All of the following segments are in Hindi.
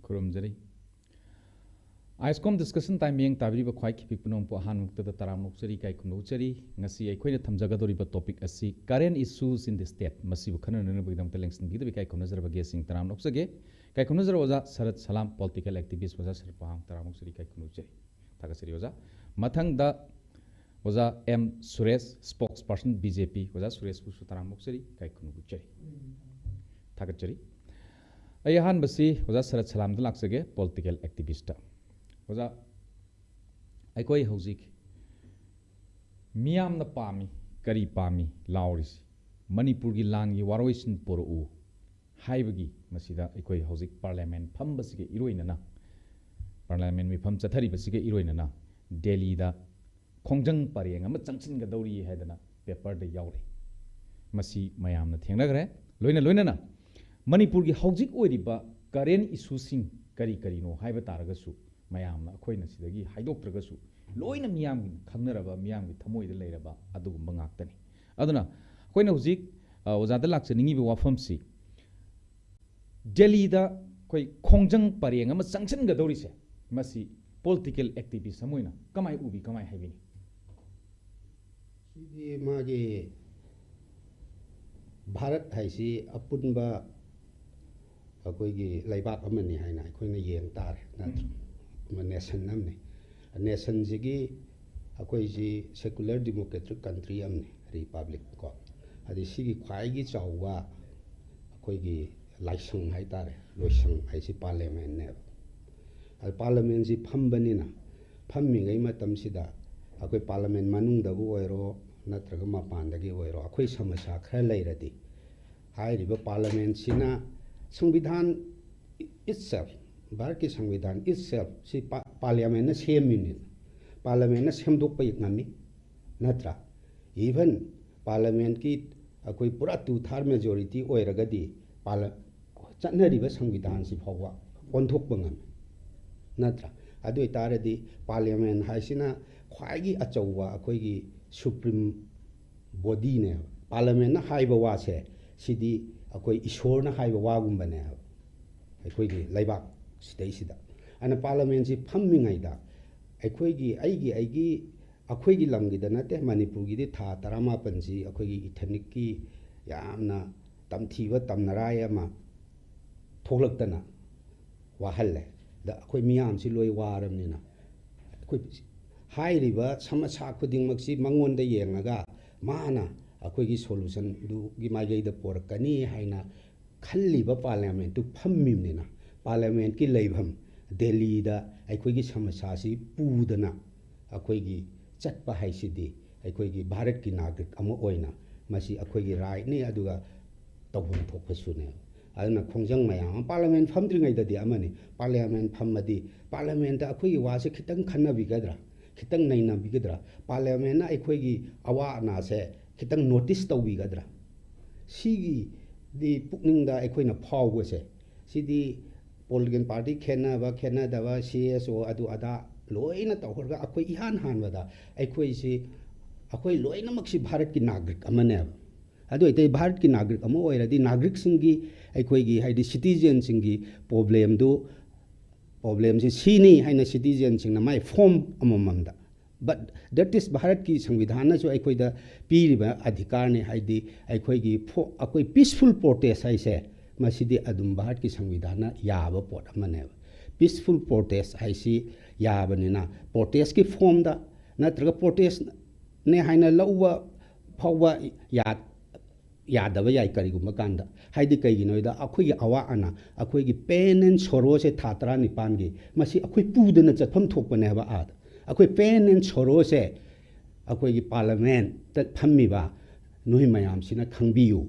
खुरुमजरी आइसकॉम डिस्कशन टाइम यंग ताबरीबा ख्वाई खिपिक पुनों पो हान मुक्तदा तराम नोक्चरी काई खुनोचरी ngasi अखोइना थमजगदोरिबा टॉपिक असि current issues in the state मसिबु खननन बगदम तलेंसन बिदबि काई खुनजरबा गेसिंग तराम नोक्सगे काई खुनजर ओजा शरद सलाम पॉलिटिकल एक्टिविस्ट ओजा सरपांग तराम नोक्सरी काई खुनोचरी थागसरी ओजा मथंग दा Oja M Suresh spokesperson BJP Oja Suresh पुसु तराम नोक्सरी काई खुनोचरी थागचरी अयहान बसी ओजा शरद सलाम द लाक्सगे पॉलिटिकल एक्टिविस्ट ओजा अखोई हौजिक मियाम न पामी करी पामी लाउरिस मणिपुर की लान की वारोइसिन पोरउ हाइबगी मसिदा अखोई हौजिक पार्लियामेंट फम बसिगे इरोइनना पार्लियामेंट मिफम चथरी बसिगे इरोइनना दिल्ली दा खोंजंग पारेंग अम चंगसिन गदौरी हैदना पेपर द याउरे मसी मयाम न थेंगनगरे लोइना लोइना मणिपुर की हौजिक ओइरिबा करेंट इशूसिंग करी करीनो हाइबा तारगसु मयामना अखोइना सिदगी हाइदोक्त्रगसु लोइना मियाम खंगनरबा मियाम की थमोइद लेरबा अदुगुम्बा ngaktani aduna अखोइना हुजिक ओजादा लाक्सनिंगिबि वाफमसि दिल्ली दा कोई खोंजंग पारेंग अम चंगसन गदौरिसे मसी पॉलिटिकल एक्टिविस्ट समोइना कमाय उबि कमाय हाइबिनि सिदि मागे भारत हाइसि अपुनबा अखोइगी लैबाक अमनि हाइना अखोइना येंग तारे नत्र नेशन नमने नेशन जिगी अखोइजी सेकुलर डेमोक्रेटिक कंट्री अमने रिपब्लिक को अदि सिगी ख्वाइगी चाउवा अखोइगी लाइसंग हाइ तारे लोइसंग हाइसि पार्लियामेंट ने अ पार्लियामेंट जी फम्बनिना फम्मिगै मतमसिदा अखोइ पार्लियामेंट मनुंगदबु ओइरो नत्रग मपानदगी ओइरो अखोइ समस्या खरा लैरदि हाइरिबा पार्लियामेंट सिना संविधान itself भारत की संविधान itself सी पार्लियामेंट ने सेमिनि पार्लियामेंट ने सेमदोकपा यगनामि नत्रा इवन पार्लियामेंट की अखोइ पूरा 2/3 मेजॉरिटी ओइरगदि चटनरिबा संविधान सि फाववा ओनथोकपा ngami नत्रा अदुइ तारदि पार्लियामेंट हाइसिना ख्वाइगी अचौवा अखोइगी सुप्रीम बॉडी ने पार्लियामेंट ना हाइबा वासे सिदि अखोइ ईश्वर ना हाइबा वागुम्बने अखोइगी लैबाक सिदैसिदा अना पार्लियामेंट जी फम्मिङैदा अखोइगी लमगिदा नते मणिपुर गी था 18 जी अखोइगी इथनिक की यामना तमथीबा तमनराय अमा थोलक्तना वाहल्ले दा अखोइ मियाम सि लोइ वारमनिना अखोइ हाइरिबा समस्या खुदिंगमक सि मंगोंदा येंगगा माना अखोइगी सोल्यूशन दुगी माइगैदा पोरकनी हाइना खल्लिबा पार्लियामेंट तु फम्मिमनिना पार्लियामेंट की लैभम दिल्ली दा अखोइगी समस्या सि पुदना अखोइगी चटपा हाइसिदि अखोइगी भारत की नागरिक अमा ओइना मसी अखोइगी राइट ने अदुगा तौहम थोकसुने अदुना खोंजंग मयाम पार्लियामेंट फमद्रिङैददि अमनि पार्लियामेंट फमदि पार्लियामेंट अखोइगी वासे खितंग खन्नबिगद्रा खितंग नैनबिगद्रा पार्लियामेंट ना अखोइगी अवा अनासे खितंग नोटिस तौबिगद्रा सिगी दि पुकनिंगदा अखोइना फावबसे सिदि पॉलिटिकल पार्टी खेनदबा CSO अदु अदा लोइना तौहरगा अखोइ इहान हानबदा अखोइसि अखोइ लोइनमक्सि भारत की नागरिक अमने अदु इते भारत की नागरिक अमो ओइरदि नागरिक सिंगी अखोइगी हाइदि सिटीजन सिंगी प्रॉब्लम से सीनी हाइना सिटीजन सिंगना माइ फॉर्म अमममदा बट दैट इज भारत की संविधान जो अखोइदा पीरिबा अधिकार ने हाइदि अखोइगी अखोइ पीसफुल प्रोटेस्ट हाइसे मसिदि अदुम भारत की संविधान याबा पोट अमने पीसफुल प्रोटेस्ट हाइसी याबनिना प्रोटेस्ट की फॉर्म दा नत्रगा प्रोटेस्ट ने हाइना लौवा फाववा यादबा याइ करिगुम कांदा हाइदि कैगिनोइदा अखोइगी अवा अना अखोइगी पेन एंड सोरो से था 19 गी मसी अखोइ पुदना चतफम थोकपनेबा आद अखोइ पेन एंड सोरो से अखोइगी पार्लियामेंट त फम्मिबा नोहि मयाम सिना खंगबियु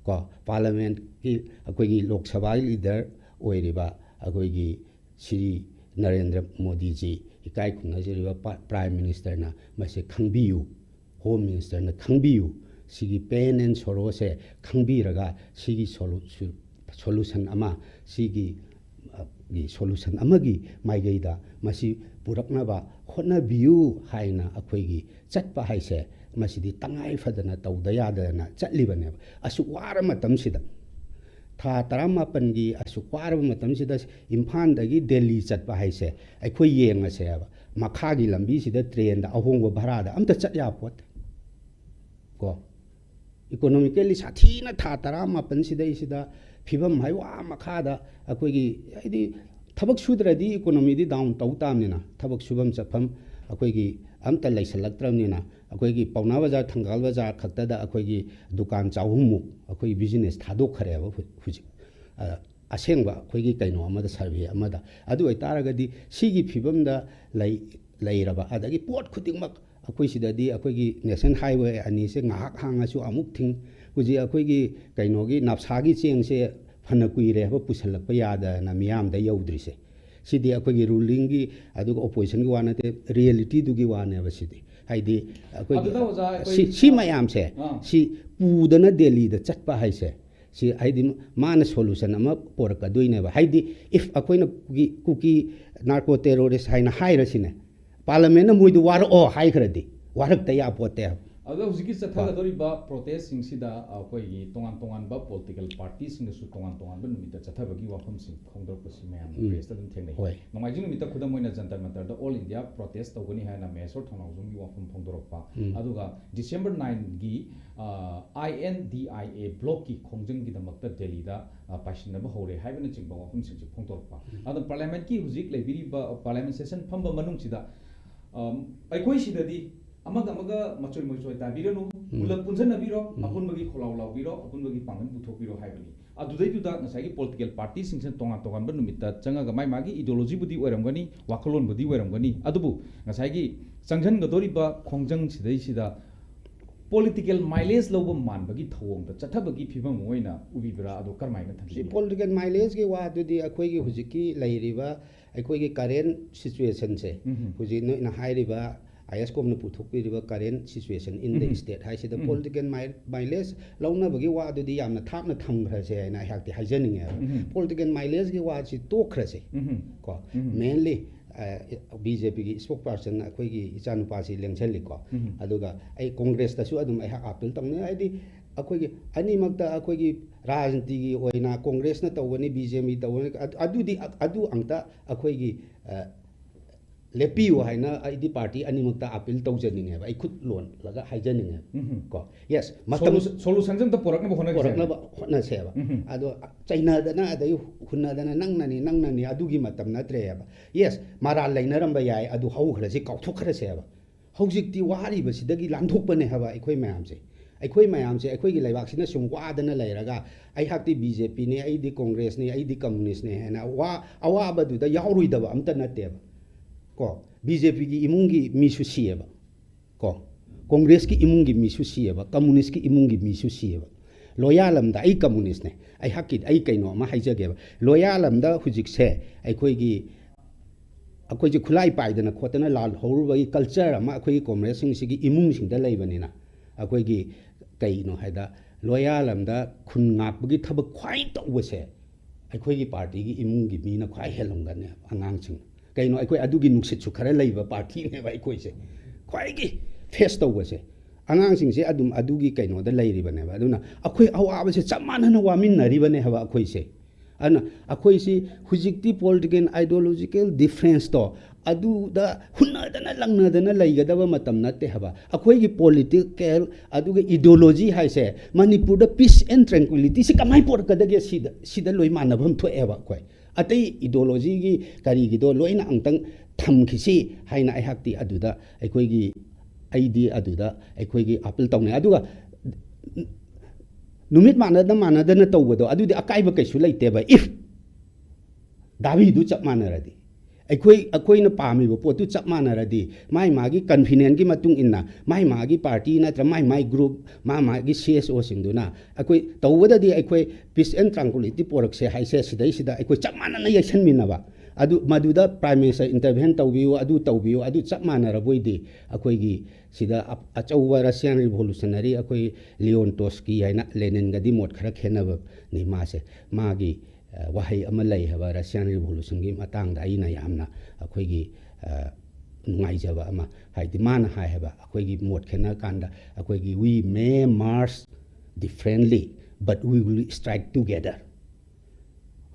को पार्लियामेंट की अखोइगी लोकसभा लीडर ओइरिबा अखोइगी श्री नरेंद्र मोदी जी इकाई खुंगजरिबा प्राइम मिनिस्टर ना मसे खंगबियु होम मिनिस्टर ना खंगबियु सिगी पेन एंड सोरो से खंगबिरगा सिगी सोल्यूशन अमा सिगी सोल्यूशन अमगी माइगैदा मसी पुरकनबा होनबियु हाइना अखोइगी चटपा हाइसे मसिदि तंगाई फदना तौदा यादना चटलिबने असु वार मतमसिदा था तरामापनगी असुक्वारब मतमसिदा इम्फालदगी दिल्ली चटपा हाइसे अखोई येंगसेब मखागी लंबीसिदा ट्रेन अहोंग भरादा अमता चट यापोत को इकोनॉमिकली साथीना था तरामापनसिदा फिबम हाइवा मखादा अखोई हाइदी थबक सुद्रदी इकोनॉमी दी डाउन तौ तामनिना थबक सुबम चफम अखोई अमता लैसलक्त्रमनिना अखोई पौना बाजार थंगाल बाजार खक्तदा अखोई दुकान चाहुमु अखोई बिजनेस थादोखरेब हुजिक असेंग अखोई कईनो अमदा सर्वे अमदा अदु ओइतारगदी सिगी फिबमदा लैरबा अदगी पोट खुदिंगमक अखोई सिददी अखोई नेशनल हाईवे अनि से ngahak hangasu amuk thing हुजी अखोई कईनोगी नापसागी चेंगसे फन कुइरे हब पुसलक यादा ना मियाम दा यौद्रिसे सिदी अखोई रूलिंग की अदुग ओपोजिशन की वानते रियलिटी दुगी वाने बसिदी हाइदी अखोई सी मयाम से सी पूदना दिल्ली दा चटपा हाइसे सी हाइदी मान सोल्यूशन अमा पोरकदुइनेबा हाइदी इफ अखोइना कुकी नार्को टेरोरिस्ट हाइना हाइरसिने पार्लियामेंट ना मुइदु वार ओ हाइखरदी वारक तया पोते अगर हुजिकी चथगदोरिबा प्रोटेस्ट सिंगसिदा अखोई तोंगान तोंगान बा पॉलिटिकल पार्टी सिंगसु तोंगान तोंगान बा नुमिता चथबगी वाफम सिंग फोंदरपसि मयाम प्रेसता दम थेंनै नोंगाइजिं नुमिता खुदम मोइना Jantar Mantar the all India protest तौगनी हायना मेसोर थोनाउजुंगी वाफम फोंदरपा अदुगा डिसेंबर 9 गी INDIA ब्लॉक की खोंजंगी दमकता दिल्ली दा पाइसिनबा होरे हाइबना चिंबा वाफम सिंग फोंदरपा अदम पार्लियामेंट की हुजिक लेबिरिबा पार्लियामेंट सेशन फंबा मनुंगसिदा अखोई सिददी मचोई मचोई ताबीरनु मुलक पुंजनबीरो अपुनबगी खोलाव लावबीरो अपुनबगी पांगन पुथोकबीरो हाइबनी अदुदैदुदा नसागी पॉलिटिकल पार्टी सिंगसे तोंगा तोंगान बा नुमिता चंगा माई मागी इडियोलॉजी बुदी ओरमगनी वाखलोन बुदी ओरमगनी अदुबु नसागी संजन गदोरिबा खोंजंग सिदैसिदा पॉलिटिकल माइलेज लौब मानबगी थवोंग द चथबगी फिबम ओइना उबिबरा अदु करमाइना थंसी पॉलिटिकल माइलेज के वा दुदी अखोई हुजिकी लैरिबा अखोई करेंट सिचुएशन से हुजि नोइना हाइरिबा ISCOM न पुथोकपीरिबा current situation in the state हाइसिदा पॉलिटिकल माइलेज लौनबगी वा दुदी यामना थापना थमखरसे हैना हाक्ति हाइजनिंगे पॉलिटिकल माइलेज की वा सि तोखरसे को मेनली BJP की स्पोक पर्सन अखोई इचानुपासी लेंचलिको अदुगा आई कांग्रेस तसु अदुम आई अपील तमने आइदी अखोई अनिमक्ता अखोई राजनीति की ओइना कांग्रेस न तवनी BJP तवनी अदुदी अदु अंगता अखोई लेपियो हाइना आइदी पार्टी अनिमक्ता अपील तौजनिंगे आई खुद लोन लगा हाइजनिंगे को यस मतम सोल्यूशन जम त पोरकना होनसेबा अदो चाइना दना अदय हुन्ना दना नंगनानी अदुगी मतम नत्रेबा यस मारा लेनरम याय अदु हौखरसे काउथोखरसेबा हौजिकती वारिबसिदगी लांथोकपने हबा अखोई मयामसे अखोई लेबाकसिना सुम वादना लेरगा आई हाक्ति BJP ने आइदी कांग्रेस ने आइदी कम्युनिस्ट ने हैना वा अवाबदुदा यावरुइदबा अमता नतेबा को BJP की इमुंग की मीसु सीएबा को कांग्रेस की इमुंग की मीसु सीएबा कम्युनिस्ट की इमुंग की मीसु सीएबा लोयालमदा आई कम्युनिस्ट ने आई हक्की आई कइनो मा हाइजगेबा लोयालमदा हुजिक से अखोई खुलाई पाइदना खोतना लाल हौरुबगी कल्चर अमा अखोई कांग्रेस सिंग इमुंग सिंगदा लेबनिना अखोई कइनो हाइदा लोयालमदा खुन ngakbagi थबक ख्वाइ तौबसे अखोई पार्टी की इमुंग की मीना ख्वाइ हेलंगने अंगांग कहीं अखोई अदुगी नुक्सित खरा लेबा पार्टी ने अखोइसे ख्वाइगी फेस तौबसे अगांगसिंगसे अदुम अदुगी कइनोदा लेरिबनेबा अदुना अखोई अवाबसे चप मानना वामिन्नरिबने हबा अखोइसे अना अखोइसी हुजिकती पॉलिटिकल आइडियोलॉजिकल डिफरेंस तो अदुदा हुन्नदना लंगनदना लेगदबा मतम नते हबा अखोइगी पॉलिटिकल अदुगे आइडियोलॉजी हाइसे मणिपुरदा पीस एंड ट्रैंक्विलिटी से कमाई पोरकदगे सिदा लोइ मानबम थोएबा अखोइ अतई इडियोलॉजी की करीगिदो लोइना अंतंग थमखिसी हाइना अहाक्ति अदुदा अखोइगी आइडी अदुदा अखोइगी अपील तौने अदुगा नुमित मानदना तौबदो अदुदी अकाइबा कैसु लैतेबा इफ दाबीदु चप मानरदी अखोइना पामिबो पोतु चप मानरदी माई मागी कन्फिडेंस की मतुंग इन्ना माई मागी पार्टी नत्र माई ग्रुप मागी CSO सिंगदुना अखोइ तौबददी अखोइ पीस एंड ट्रैंक्विलिटी पोरकसे हाइसे सिदैसिदा अखोइ चप मानना यैसनमिनबा अदु मदुदा प्राइम मिनिस्टर इंटरवेन तौबियो अदु चप मानरबोइदी अखोइगी सिदा अचौवा रशियन रिवोल्यूशनरी अखोइ लियोन टोस्की हाइना लेनिनगदी मोट खरा खेनबा नि मासे मागी वहाई अमा लई हबा रशियन रिवोल्यूशन की मतंग दाइना यामना अखोइगी नुंगाइजबा अमा हाइदि मान हाय हबा अखोइगी मोट खेना कांदा अखोइगी we may march differently but we will strike together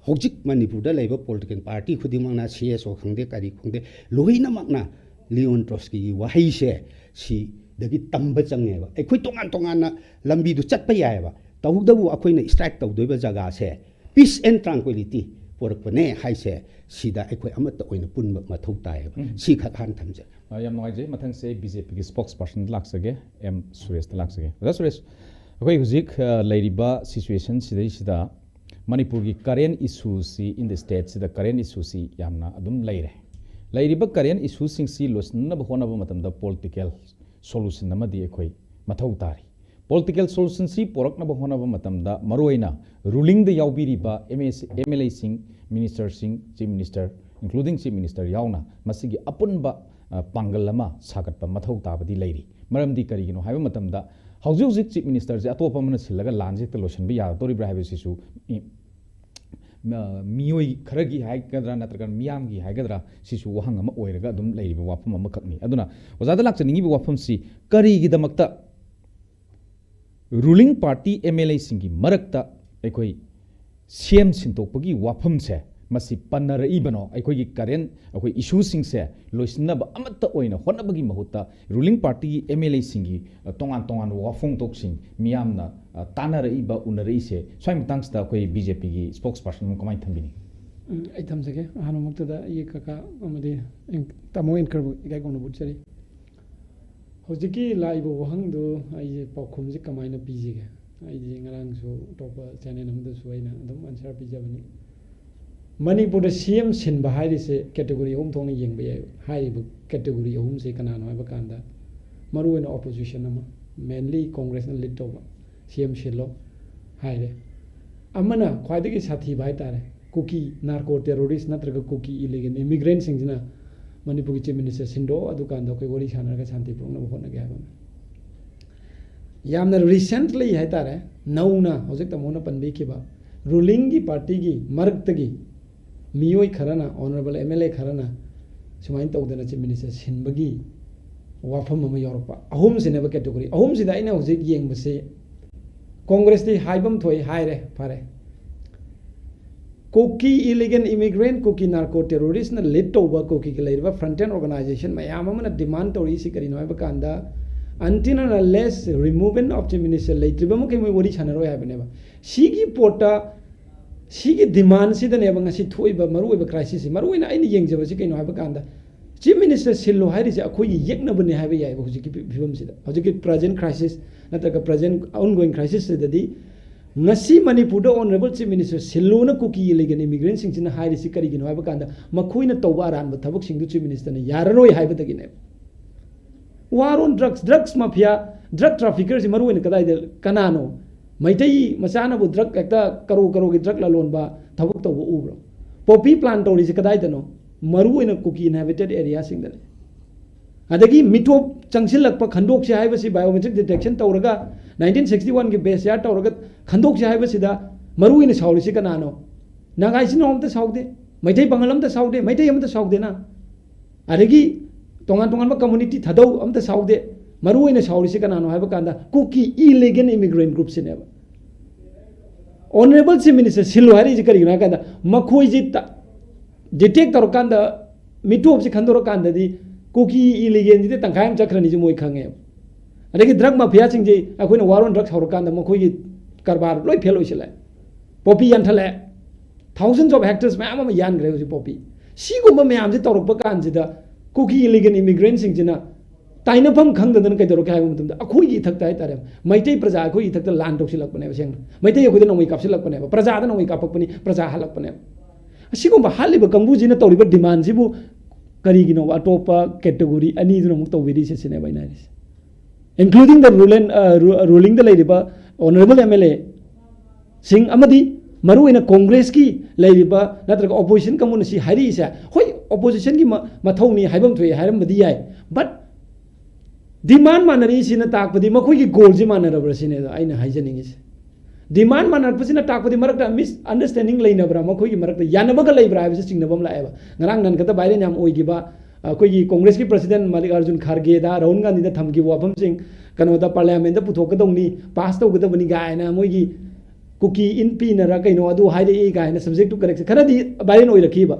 hojik Manipur leba political party khudimang na CSO khangde kari khungde loina makna Leon Trotsky wahai se si dagi tamba change ba ekhoi tongan na lambi du chat pa yai ba tawdabu akhoi na strike tawdoi ba jaga se peace and tranquility porpane hai se sida ekhoi amata oina punba mathau tai ba si khat han thamje yam noi je mathang se BJP ki spokesperson laksage M Suresh laksage da Suresh akhoi huzik leiriba situation sida Manipur ki current issues si in the state sida current issues si yamna adum leire leiriba current issues sing si losna ba hona ba matam da political solution namadi ekhoi mathau tari political solution si porak na ba hona ba matam da maroina ruling the yaubiri ba MLA sing minister sing chief minister including chief minister yauna masigi apun ba pangal lama sagat pa mathau tabadi leiri maramdi kari gino haiba matam da haujuk chief minister je atopa mana silaga lanjik te lotion bi ya tori brahebe sisu miyoi kharagi haigadra natragan miyamgi haigadra sisu wahang ama oiraga dum leiriba wafam ama khakni aduna ozada lakchaningi bi wafam si kari gi damakta ruling party MLA singi marakta ekoi CM sintokpagi wafam se masi panara ibano ekoi gi current ekoi issue sing se loisnaba amatta oina honabagi mahutta ruling party MLA singi tongan wafong tok sing miyamna tanara iba unari se swai matangsta ekoi BJP gi spokesperson kamai thambini ai thamsage hanu muktada ye kaka amade tamo enkarbu igai gonu butchari hojiki laibo wahangdo ai paukhum ji kamaina pijige ai ji ngarang su topa channel amda su aina adum answer pijabani Manipur da CM sinba hairi se category hum thong yeng be hairi bu category hum se kana no ba kanda maru in opposition ama mainly congress na lead to CM shilo haire amana khwaidagi sathi bai tare kuki narco terrorist natraga kuki illegal immigrant singjina Manipur ki chief minister sindo adu kanda koi wari chana ga shanti progna bo na ga ba yamna recently hai tare nauna hojek ta mona panbe ki ba ruling gi party gi marktagi miyoi kharana honorable MLA kharana sumain tawdana chief minister sinbagi wafam ama yorpa ahum sineba category ahum sida ina hojik yeng base congress di haibam thoi haire pare koki illegal immigrant koki narco terrorist na lead toba koki ke leiba front end organization mayam amana demand tori si kari noi ba kanda until and unless removing of chief minister leitriba mo ke moi wori chanaro habene ba sigi porta sigi demand si da ne ba ngasi thoi ba maru ba crisis maru ina ai ni yeng jaba si kai no ha ba kanda chief minister sillo hairi se akhoi yekna bane ha ba yai ba hujiki phibam si da hujiki present crisis nata present ongoing crisis se da di ngasi Manipur da honorable chief minister sillo na kuki illegal immigrant sing china hairi si kari gi no ha ba kanda makhoi na tawba aran ba thabak sing du chief minister na yararoi ha ba da gi ne war on drugs mafia drug traffickers si maru ina kadai da kanano maitai masana bu drug ekta karo gi drug la lon ba thabuk tawba ubro poppy plant tori si kadai da no maru ina kuki inhabited area sing da adagi mitop changsil lakpa khandok se hai ba si biometric detection tawraga 1961 gi base ya tawraga khandok se hai ba si da maru ina sauri si kanano nagai sin om ta saude maitai bangalam ta saude maitai am ta saude na adagi tongan ba community thadau am ta saude maru ina sauri si kanano hai ba kanda kuki illegal immigrant group se ne ba honorable chief minister silwari ji kari na kanda makhoi ji detect tor kanda mitop si khandor kanda di kuki illegal ji tangkhai am chakrani ji moi khange adagi drug mafia sing ji akoina waron drug saur kanda makhoi gi karbar loi phel oisila poppy yan thale thousands of hectares ma ama yan gre ji poppy si gumba me am ji torok ba kan ji da kuki illegal immigrant sing jina taina pham khangdan kai doro kai mutum da akhoi gi thakta ai tare maitai praja akhoi thakta lan doksilak pane seng maitai akhoi da noi kapsilak pane praja da noi kapak pani praja halak pane asigumba haliba kangbu jina tawriba demand jibu kari gino atopa category ani dun muk tawbiri se sine bai nais including the ruling the ladiba honorable MLA sing amadi maru ina congress ki ladiba natraga opposition kamun si hari sa hoi opposition ki mathau ni haibam thoi hairam badi yai but demand manari sina takpadi makhoi ki goal ji manarabra sine aina haijaning is demand manar pasina takpadi marakta misunderstanding leina bra makhoi ki marakta yanabaga leibra habise singnabam laeba ngarang nan kata baire nyam oigiba koi ki congress ki president Mallikarjun Kharge da Rahul Gandhi da thamgi wafam sing kano da parliament da puthok ka dongni pass to gada bani gaina moi ki Kuki इन पीनरा कहीं अदु हाइदे ए गायना सब्जेक्ट टू करेक्शन खरदी बायन ओइ रखीबा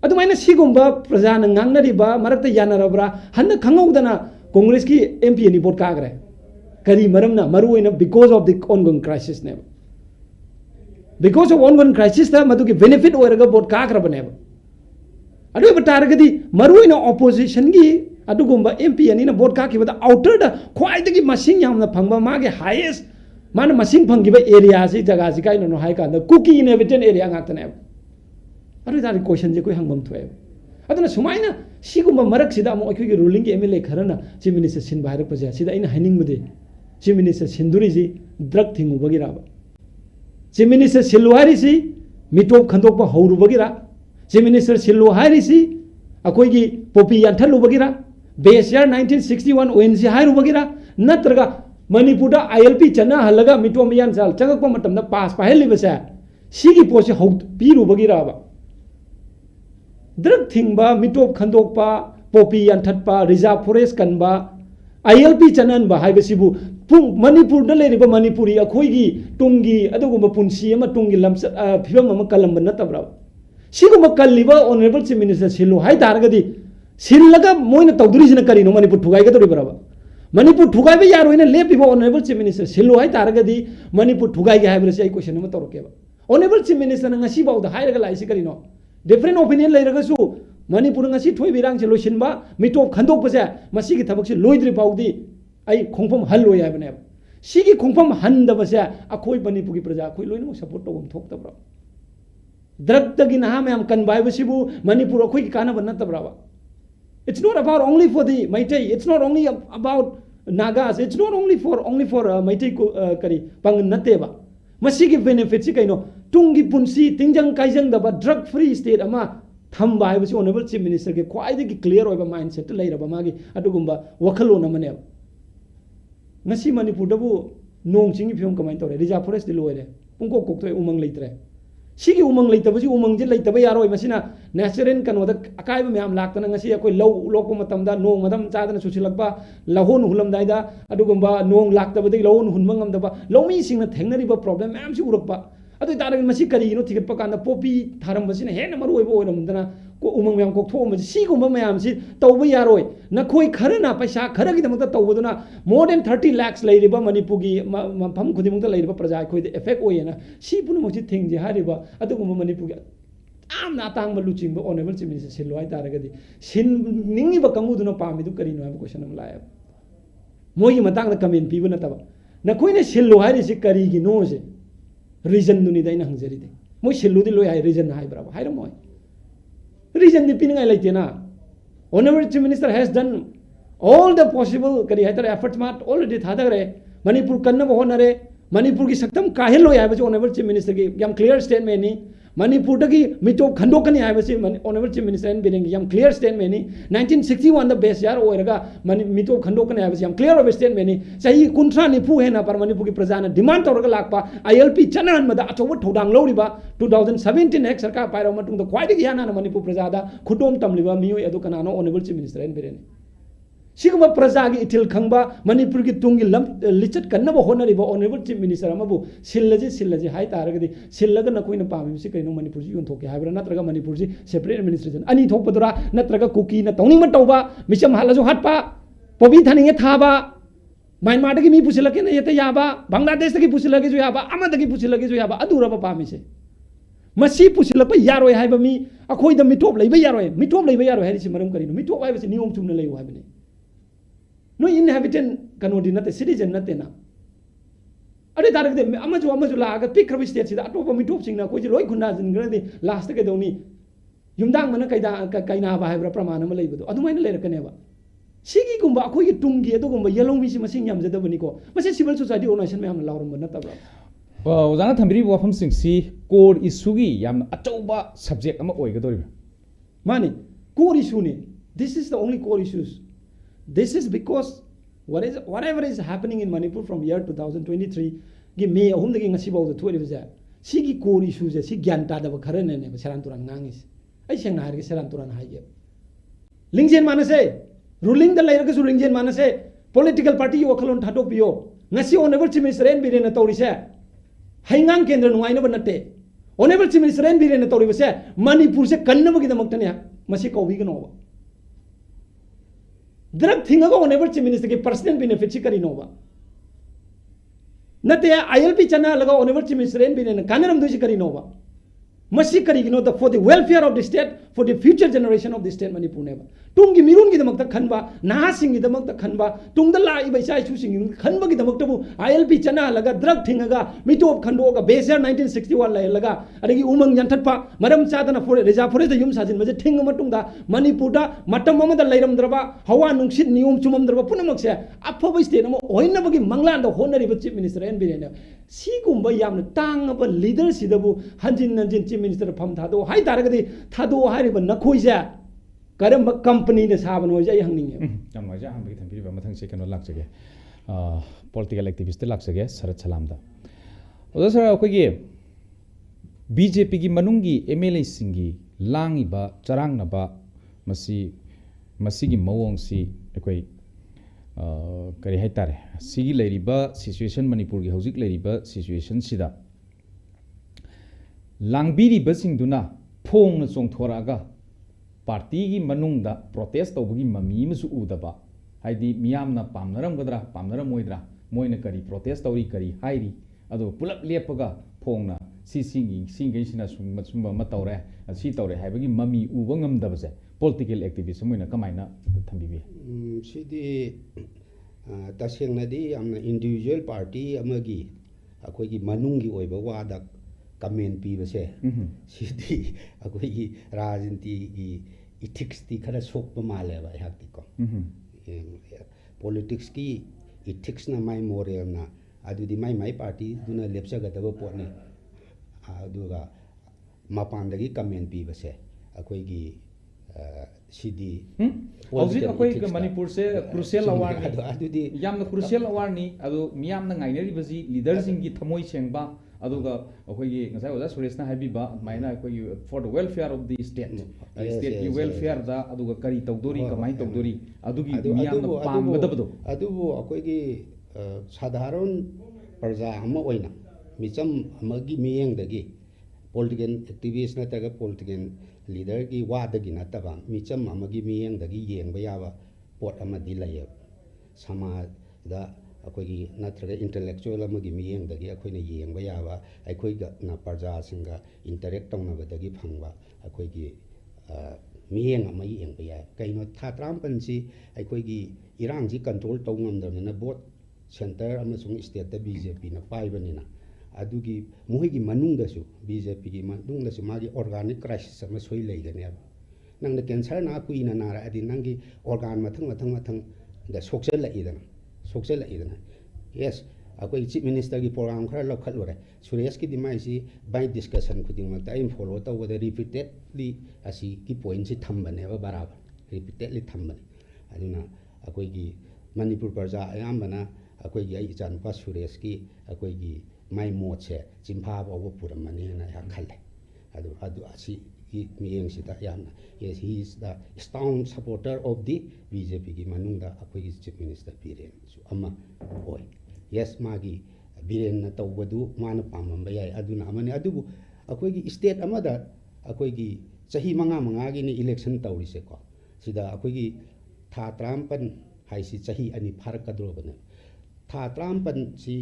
अदुमाइना सिगुम्बा प्रजा न ngangnariba marakta yanarabra hanna khangawdana Congress की एमपी नि वोट कागरे करी मरमना मरुइना because of the ongoing crisis ने बिकॉज ऑफ ऑनगोइंग क्राइसिस ता मदुकी बेनिफिट ओइरगा वोट कागरबने अदु बटारगदी मरुइना ऑपोजिशन की अदुगुम्बा एमपी अनि न वोट काखिबदा आउटर दा ख्वाइदगी मसिंग यामना फंगबा मागे हाईएस्ट माने मसिंग फंगिबा एरिया से जगह से काइनो हाई कांदा कुकी इनहेबिटेंट एरिया ngakतने अदु दारि क्वेश्चन जे कोई हंगम थोय अदुना सुमाइना सिगुम्बा मरक सिदा मो अखोगी रूलिंग के एमएलए खरना चीफ मिनिस्टर सिन बाहर पजे सिदा इन हाइनिंग बदे चीफ मिनिस्टर सिंदुरी जी ड्रग थिंगु बगिरा चीफ मिनिस्टर सिलुहारी सी मिटोप खंदोप हौरु बगिरा चीफ मिनिस्टर सिलुहारी सी अखोगी पोपी यांथलु बगिरा बेस यार 1961 ओएनसी हाइरु बगिरा नत्रगा मणिपुर दा आईएलपी चना हलगा मिटोम यान साल चंगक मतमदा पास पाहेलि बसे सिगी पोसे हौ पीरु बगिरा ड्रग थिंगबा मिटोप खंदोकपा पोपी यांथटपा रिजर्व फॉरेस्ट कनबा आईएलपी चननबा हाइबसिबु पुंग मणिपुर दा लेरिबा मणिपुरी अखोइगी तुंगी अदुगुम्बा पुंसी अमा तुंगी लमसत फिबम अमा कलमब नतब्रा सिगुम्बा कल्लिबा ऑनरेबल चीफ मिनिस्टर सिल्लु हाइ तारगदी सिल्लगा मोइना तौदुरिसिना करिनो मणिपुर ठुगाइगा तोरिबराबा मणिपुर ठुगाइबा यारोइना लेपिबा ऑनरेबल चीफ मिनिस्टर सिल्लु हाइ तारगदी मणिपुर ठुगाइगे हाइबरसि आई क्वेश्चन अमा तोरकेबा ऑनरेबल चीफ मिनिस्टर ngasi बाउदा हाइरगा लाइसि करिनो डिफरेंट ओपिनियन लेरगसु मणिपुर ngasi थोइ बिरांग से लोइसिनबा मिटोप खंदोकपसे मसिगी थबकसे लोइद्रि पाउदी आई खोंफम हल्लोय हाइबने सिगी खोंफम हंदबसे अखोइ मणिपुर की प्रजा अखोइ लोइनो सपोर्ट तोगम थोक्तब्रा ड्रग तगी नहा मैम कनबाइबसिबु मणिपुर अखोइ की कानब नतब्राबा it's not about only for the Maitai it's not only about Nagas it's not only for Maitai kari pangan nateba masigi benefit si kaino tungi punsi tingjang kaijang daba drug free state ama thamba haibasi honorable chief minister ke khwaidagi clear oiba mindset leiraba magi adugumba wakhalo namane ngasi manipur dabu nong chingi phim kamai tore reserve forest di loire pungko kokthoi umang leitre सिगी Umang लेतबसी Umang J लेतब यारोय मसिना natural कनोदा अकायब ma'am लाक्तना ngasi अखोय low loco मतमदा नोंग मदम चादना सुसिलकबा लहोन हुलमदाइदा अदुगुम्बा नोंग लाक्तबदि लहोन हुनमंगमदबा लौमी सिंगना थेंगनरिबा problem ma'am सि उरकबा अदु तारग मसि करिनो थिगतपा कांदा पोपी थारमबसिना हेन मरुयबो ओइरमदना को उमंग म्याम को थोम सिगुम्बा म्याम सि तौब यारोय नखोय खरना पैसा खरगी दमता तौबदुना मोर देन 30 लाख लेरिबा मणिपुगी मफम खुदिमुंगता लेरिबा प्रजा खोय इफेक्ट ओयना सि पुनमोसि थिंगजे हारिबा अदुगुम्बा मणिपुगी आमना तांग लुचिंग ऑनरेबल चीफ मिनिस्टर सिल्लो हाय तारगदी सिन निंगिबा कंगुदुना पामिदु करिनो हाय क्वेश्चन अम लाय मोगी मतांग कमेंट पीबु नतबा नखोयने सिल्लो हारिसि करिगी नोसे रीजन दुनी दैना हंगजरी दे मोय सिल्लुदि लोय हाय रीजन हाय ब्राबा हायरो मोय रीजन दि पिनगाय लाइतेना honourable chief minister has done all the possible करी हाय तर एफर्ट्स माट ऑलरेडी थादगरे मणिपुर कन्नब होनरे मणिपुर की सक्तम काहेलो याय बजे ऑनरेबल चीफ मिनिस्टर की यम क्लियर स्टेटमेंट नि मणिपुर दगी मिटोप खंडोकनी हाय बसे ऑनरेबल चीफ मिनिस्टर एन बिरेंग यम क्लियर स्टेटमेंट नि 1961 द बेस यार ओइरगा मिटोप खंडोकनी हाय बसे यम क्लियर ऑफ स्टेटमेंट नि सही कुंट्रा निफु हेना पर मणिपुर की प्रजा ने डिमांड तौरगा लाकपा आईएलपी चनन मदा अचोब ठौदांग लौरिबा 2017 हेक सरकार पाइरो मतुंग द क्वाइदगी याना मणिपुर प्रजा दा खुटोम तमलिबा मियो एदु कनानो ऑनरेबल चीफ मिनिस्टर एन बिरेंग सिगुम्बा प्रजा की इथिल खंबा मणिपुर की तुंगी लिचट कन्नब होनरिबा ऑनरेबल चीफ मिनिस्टर अमबु सिल्लजे हाय तारगदी सिल्लगा नकोइना पामिबसि कइनो मणिपुर जी योंथोके हाइब्रा नत्रगा मणिपुर जी सेपरेट एडमिनिस्ट्रेशन अनि थोपदुरा नत्रगा कुकी न तौनिंग मटौबा मिचम हालजो हटपा पोबी थानिंगे थाबा म्यांमार दगी मी पुसिलके न यते याबा बांग्लादेश दगी पुसिलके जो याबा अमदगी पुसिलके जो याबा अदुरबा पामिसे मसी पुसिलप यारोय हाइबा मी अखोइदा मिटोप लैबा यारोय हारिसि मरम करिनो मिटोप हाइबसि नियम चुमना लैयो हाइबने नो इनहेबिटेंट कनोडी नते सिटीजन नते ना अरे तारगदे अमजु लागा पिक्रब स्टेट सिदा अटोप मिटोप सिंगना कोइ लोइ खुन्ना जिनग्रदि लास्ट के दौनी युमदांग मन कैना बाहाइब्रा प्रमाण अम लैबदो अदुमाइना लेरकनेबा सिगी गुम्बा अखोइ तुंगी अदुगुम्बा येलोमी सि मसिंग यामजदबनिको मसे सिविल सोसाइटी ऑर्गेनाइजेशन में हम लावरम नतब्रा ओजाना थंबरी वाफम सिंग सी कोर इशूगी याम अचौबा सब्जेक्ट अमा ओइगदोरिबा माने कोर इशू ने this is the only core issues This is because whatever is happening in Manipur from year 2023 gi May ahum dagi ngasi baw da thori bja sigi core issues si gyan ta da khare ne ne Seran Turan ngangis ai seng na har gi Seran Turan haye lingjen manase ruling da laira ga lingjen manase political party wakhalon thatok pio ngasi honorable chief minister en birena tori se haingang kendra nungai na banate honorable chief minister en bire na tori base manipur se kanna bagi damak tane masi ko wi gano drug thinga ko honorable chief minister ke personal benefit chi kari no ba nate ILP chana laga honorable chief minister en bire na kanaram du chi kari no ba masi kari gino the for the welfare of the state for the future generation of the state Manipur ne ba tungi mirun gi damak ta khanba na sing gi damak ta khanba tungda la ibai sai chu sing khanba gi damak ta bu ILP chana laga drug thinga mitop khando ga beser 1961 la laga adagi umang yantat pa maram chadana for reserve forest yum sajin maje thinga matungda Manipur da matam amada lairam draba hawa nungsit niyum chumam draba punamak se aphoba state amo oina bagi manglan da honari ba chief minister en bire ne si gumba yamna tang ba leader sidabu hanjin nanjin chief minister pham thado hai taragadi thado hari ba nakhoi ja करम कंपनी ने साबन हो जाए हंगनी है हम मजा हम भी थंपी बा मथंग से कनो लाग सके पॉलिटिकल एक्टिविस्ट लाग सके सरत सलाम दा ओदा सर अखोगी बीजेपी की मनुंगी एमएलए सिंगी लांगी बा चरांग ना बा मसी की मवोंग सी अखोई करी है तारे सिगी लेरिबा सिचुएशन मणिपुर की हौजिक लेरिबा सिचुएशन सिदा लांगबीरी बसिंगदुना फोंग न चोंगथोरागा पार्टी की मनुंगदा प्रोटेस्ट तौबगी ममी मसु उदबा हाइदी मियामना पामनरमगदरा पामनरमोइद्रा मोइना करी प्रोटेस्ट तौरी करी हाइरी अदो पुलप लेपगा फोंगना सिंगैसिना सुंबा मतौरे सी तौरे हाइबगी ममी उबा ngamdabase political activist मोइना कमाइना थंबिबी सिदी तसेंगनादी आमना इंडिविजुअल पार्टी अमगी अखोगी मनुंगी ओइबा वादा कमेंट पीबसे सिदी अखोगी राजनीति की इथिक्स ती खरा सोप माले बा याती को पॉलिटिक्स की इथिक्स ना माई मोरल ना अदुदी माई पार्टी दुना लेपसगदब पोने अदुगा मपानदगी कमेंट पीबसे अखोगी सिदी हौजिक अखोई मणिपुर से क्रुशियल अवार्ड अदुदी यामना क्रुशियल अवार्ड नि अदु मियामना ngainaribaji leader sing gi thamoi sengba aduga akhoi ngasai oja suresh na habiba maina akhoi for the welfare of the state state ki welfare da aduga kari tawdori kamai tawdori adugi miyamna pamgadabdo adubu akhoi gi sadharon parja ama oina micham amagi miyeng dagi political activist na taga political leader ki wadagi na taba micham amagi miyeng dagi yengba yawa pot amadi laye samaj da अखोगी नत्रगा इंटेलेक्चुअल अमगी मियेंगदगी अखोइना येंगबा याबा अखोइगा ना प्रजा सिंगा इंटरेक्ट तौनबदगी फंगबा अखोइगी मियेंग अमा येंगबा या कइनो था त्रामपनसी अखोइगी इरांगजी कंट्रोल तौंगमदबना बोथ सेंटर अमसुंग स्टेट दा बीजेपी ना पाइबनिना अदुगी मोहिगी मनुंगदसु बीजेपी की मनुंगदसु मागी ऑर्गेनिक क्राइसिस अमा सोइ लेगनेब नंगदा कैंसर ना कुइना नारा अदि नंगी ऑर्गन मथंग दा सोक्सेल लाइदना सोक्सेल इदना यस अकोई चीफ मिनिस्टर की प्रोग्राम खरा लखलुरे सुरेश की दिमाइसी बाय डिस्कशन खुदिंग मत आई फॉलो तवद रिपीटेडली असी की पॉइंट से थंबने बराबर रिपीटेडली थंबने अदुना अकोई की मणिपुर प्रजा अयामबना अकोई की आई जानपा सुरेश की अकोई की माई मोट से चिंफा बाव पुरमने ना या खले अदु असी की मियेंग सिदा यामना yes he is the strong supporter of the BJP ki manungda akoi chief minister Biren su ama oi yes magi Biren na tawadu mana pamamba yai aduna amani adubu akoi gi state amada akoi gi chahi manga gi ni election tawrise ko sida akoi gi tha trampan haisi chahi ani pharak kadrobane tha trampan si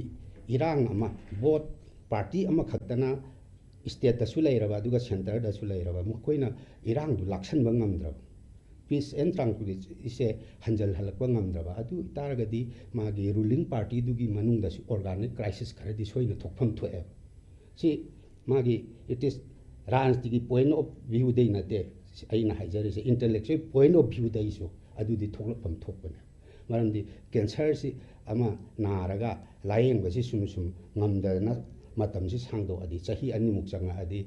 irang ama vote party ama khaktana state लेरबा सेंटर लेरबा मखोइना इरांग लाक्सन नमद्रब पीस एंड ट्रांक्विलिटी इसे हंजल हलक नमद्रब अदु तारगदी मागी रूलिंग पार्टी दुगी मनुंगदसु ऑर्गेनिक क्राइसिस खरदी सोइना थोकफम थोए सी मागी इट इज राजनीति की पॉइंट ऑफ व्यू दे नते अइना हाइजरे से इंटेलेक्चुअल पॉइंट ऑफ व्यू दैसु अदुदी थोकलफम थोकबने मरमदी कैंसर सी अमा नारगा लायेंगबसी सुम ngamdana matam si sangdo adi chahi ani muk changa adi